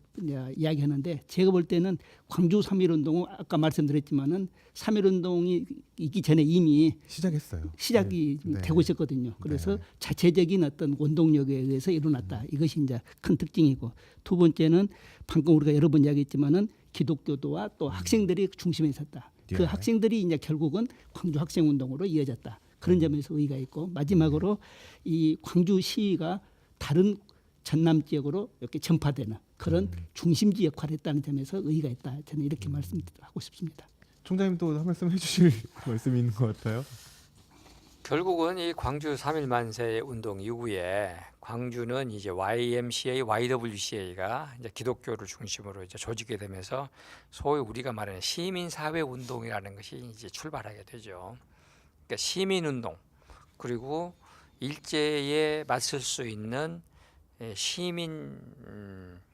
이야기하는데 제가 볼 때는 광주 3.1운동은 아까 말씀드렸지만은 3.1운동이 있기 전에 이미 시작했어요. 시작이 네. 되고 있었거든요. 그래서 네. 자체적인 어떤 원동력에 의해서 일어났다. 이것이 이제 큰 특징이고 두 번째는 방금 우리가 여러 번 이야기했지만은 기독교도와 또 학생들이 중심에 있었다. 그 예. 학생들이 이제 결국은 광주 학생운동으로 이어졌다. 그런 점에서 의의가 있고 마지막으로 이 광주 시위가 다른 전남 지역으로 이렇게 전파되는 그런 중심지 역할을 했다는 점에서 의의가 있다. 저는 이렇게 말씀하고 싶습니다. 총장님 또 한 말씀 해주실 말씀이 있는 것 같아요. 결국은 이 광주 3.1 만세 운동 이후에 광주는 이제 YMCA, YWCA가 이제 기독교를 중심으로 이제 조직이 되면서 소위 우리가 말하는 시민 사회 운동이라는 것이 이제 출발하게 되죠. 그러니까 시민 운동 그리고 일제에 맞설 수 있는 시민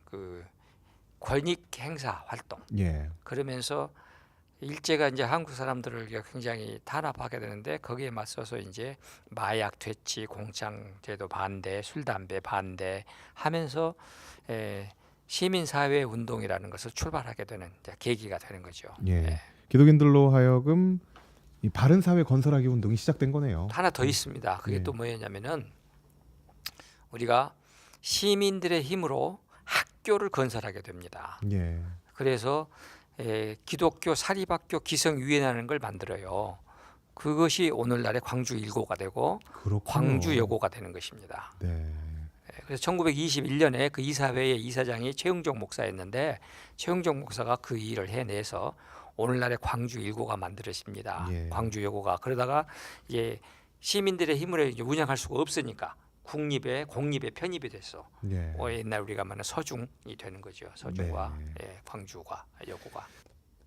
그 권익 행사 활동 예. 그러면서 일제가 이제 한국 사람들을 굉장히 탄압하게 되는데 거기에 맞서서 이제 마약 퇴치, 공장제도 반대, 술 담배 반대 하면서 시민 사회 운동이라는 것을 출발하게 되는 계기가 되는 거죠. 예. 기독인들로 하여금 이 바른 사회 건설하기 운동이 시작된 거네요. 하나 더 있습니다. 그게 네. 또 뭐였냐면은 우리가 시민들의 힘으로 학교를 건설하게 됩니다. 예. 그래서 기독교 사립학교 기성유예라는 걸 만들어요. 그것이 오늘날의 광주 1고가 되고 그렇군요. 광주 여고가 되는 것입니다. 네. 그래서 1921년에 그 이사회의 이사장이 최영종 목사였는데 최영종 목사가 그 일을 해내서 오늘날의 광주 1고가 만들어집니다. 예. 광주 여고가 그러다가 이제 시민들의 힘으로 이제 운영할 수가 없으니까 공립에 편입이 됐어. 예. 옛날 우리가 말하는 서중이 되는 거죠. 서중과 광주가 여고가.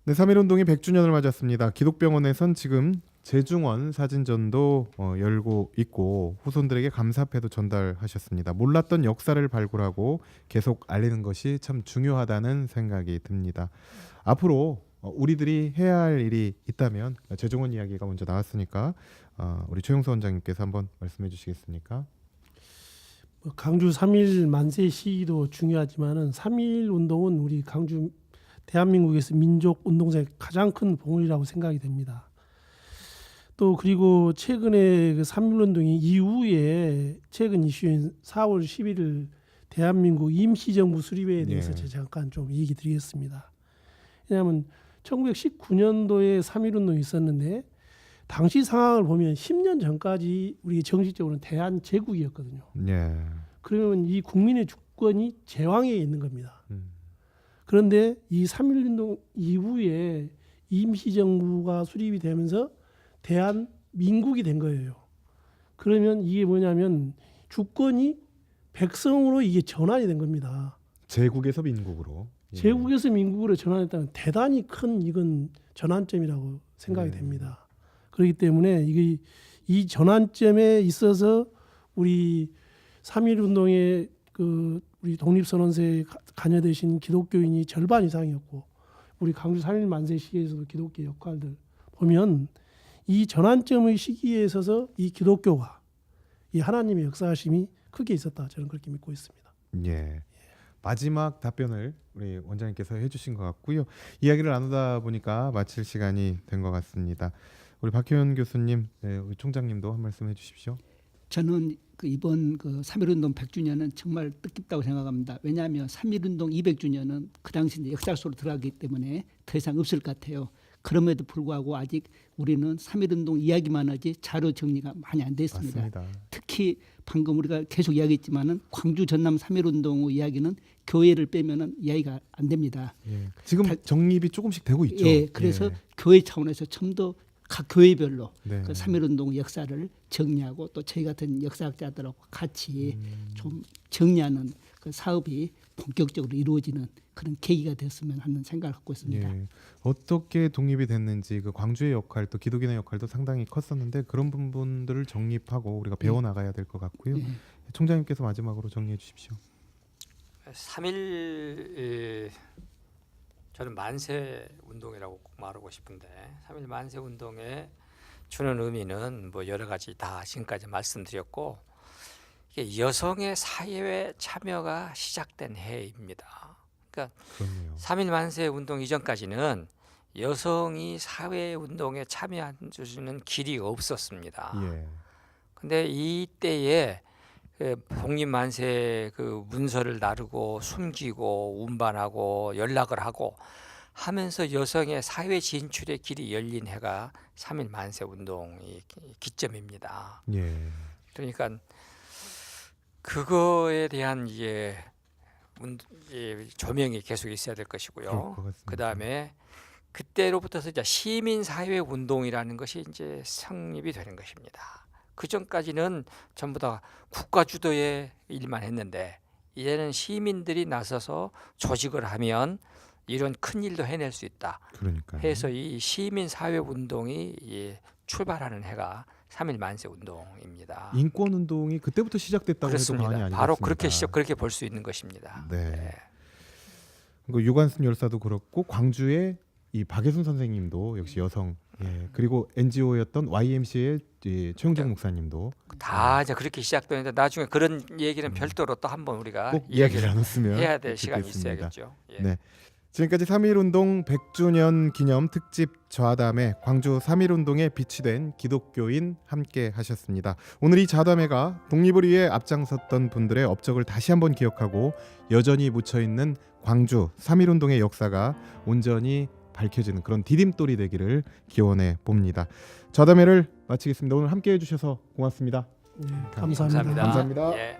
네, 3.1운동이 100주년을 맞았습니다. 기독병원에선 지금 재중원 사진전도 열고 있고 후손들에게 감사패도 전달하셨습니다. 몰랐던 역사를 발굴하고 계속 알리는 것이 참 중요하다는 생각이 듭니다. 앞으로 우리들이 해야 할 일이 있다면 재중원 이야기가 먼저 나왔으니까 우리 최용서 원장님께서 한번 말씀해 주시겠습니까? 광주 3.1 만세 시위도 중요하지만은 3.1 운동은 우리 광주 대한민국에서 민족 운동사의 가장 큰 봉헌이라고 생각이 됩니다. 또 그리고 최근에 그 3.1 운동이 이후에 최근 이슈인 4월 11일 대한민국 임시정부 수립회에 대해서 제가 잠깐 좀 얘기 드리겠습니다. 왜냐하면 1919년도에 3.1 운동이 있었는데 당시 상황을 보면 10년 전까지 우리 정식적으로는 대한제국이었거든요. 예. 그러면 이 국민의 주권이 제왕에 있는 겁니다. 그런데 이 3.1 운동 이후에 임시정부가 수립이 되면서 대한민국이 된 거예요. 그러면 이게 뭐냐면 주권이 백성으로 이게 전환이 된 겁니다. 제국에서 민국으로. 예. 제국에서 민국으로 전환했다는 대단히 큰 이건 전환점이라고 생각이 됩니다. 그렇기 때문에 이게 이 전환점에 있어서 우리 3.1 운동에 그 우리 독립선언서에 관여되신 기독교인이 절반 이상이었고 우리 광주 3.1 만세 시기에서도 기독교 역할들 보면 이 전환점의 시기에 있어서 이 기독교가 이 하나님의 역사하심이 크게 있었다 저는 그렇게 믿고 있습니다. 예. 마지막 답변을 우리 원장님께서 해주신 것 같고요. 이야기를 나누다 보니까 마칠 시간이 된 것 같습니다. 우리 박효연 교수님, 네, 우리 총장님도 한 말씀 해주십시오. 저는 그 이번 그 3.1운동 100주년은 정말 뜻깊다고 생각합니다. 왜냐하면 3.1운동 200주년은 그 당시 이제 역사 속으로 들어가기 때문에 더 이상 없을 것 같아요. 그럼에도 불구하고 아직 우리는 3.1운동 이야기만 하지 자료 정리가 많이 안 됐습니다. 맞습니다. 특히 방금 우리가 계속 이야기했지만은 광주 전남 3.1운동의 이야기는 교회를 빼면은 이야기가 안 됩니다. 예. 지금 정립이 조금씩 되고 있죠. 예, 그래서 교회 차원에서 좀 더 각 교회별로 네. 그 3.1운동 역사를 정리하고 또 저희 같은 역사학자들하고 같이 좀 정리하는 그 사업이 본격적으로 이루어지는 그런 계기가 됐으면 하는 생각을 갖고 있습니다. 예. 어떻게 독립이 됐는지 그 광주의 역할 또 기독인의 역할도 상당히 컸었는데 그런 부분들을 정립하고 우리가 배워 나가야 될 것 같고요. 예. 총장님께서 마지막으로 정리해 주십시오. 3.1 저는 만세 운동이라고 꼭 말하고 싶은데 3.1 만세 운동에 주는 의미는 뭐 여러 가지 다 지금까지 말씀드렸고 이게 여성의 사회에 참여가 시작된 해입니다. 그러니까 그렇네요. 3.1 만세 운동 이전까지는 여성이 사회 운동에 참여할 수 있는 길이 없었습니다. 예. 근데 이때에 그 독립 만세 그 문서를 나르고 숨기고 운반하고 연락을 하고 하면서 여성의 사회 진출의 길이 열린 해가 3.1 만세 운동의 기점입니다. 예. 그러니까 그거에 대한 조명이 계속 있어야 될 그럴 것이고요. 것 같습니다. 그 다음에 그때로부터서 이제 시민 사회 운동이라는 것이 이제 성립이 되는 것입니다. 그 전까지는 전부 다 국가 주도의 일만 했는데 이제는 시민들이 나서서 조직을 하면 이런 큰 일도 해낼 수 있다. 그러니까. 해서 이 시민 사회 운동이 출발하는 해가 3.1 만세 운동입니다. 인권 운동이 그때부터 시작됐다고 해도 그렇습니다. 과언이 아니겠습니다. 바로 그렇게 볼 수 있는 것입니다. 네. 그 유관순 열사도 그렇고 광주의 이 박예순 선생님도 역시 여성. 예. 그리고 NGO였던 YMCA의 최용정 목사님도 다 이제 그렇게 시작되는데 나중에 그런 얘기는 별도로 또 한번 우리가 꼭 이야기를 나눴으면 해야 될 시간이 좋겠습니다. 있어야겠죠. 예. 네. 지금까지 3.1운동 100주년 기념 특집 좌담회 광주 3.1운동에 비치된 기독교인 함께 하셨습니다. 오늘 이 좌담회가 독립을 위해 앞장섰던 분들의 업적을 다시 한번 기억하고 여전히 묻혀있는 광주 3.1운동의 역사가 온전히 밝혀지는 그런 디딤돌이 되기를 기원해 봅니다. 좌담회를 마치겠습니다. 오늘 함께 해주셔서 고맙습니다. 네, 감사합니다. 감사합니다. 예.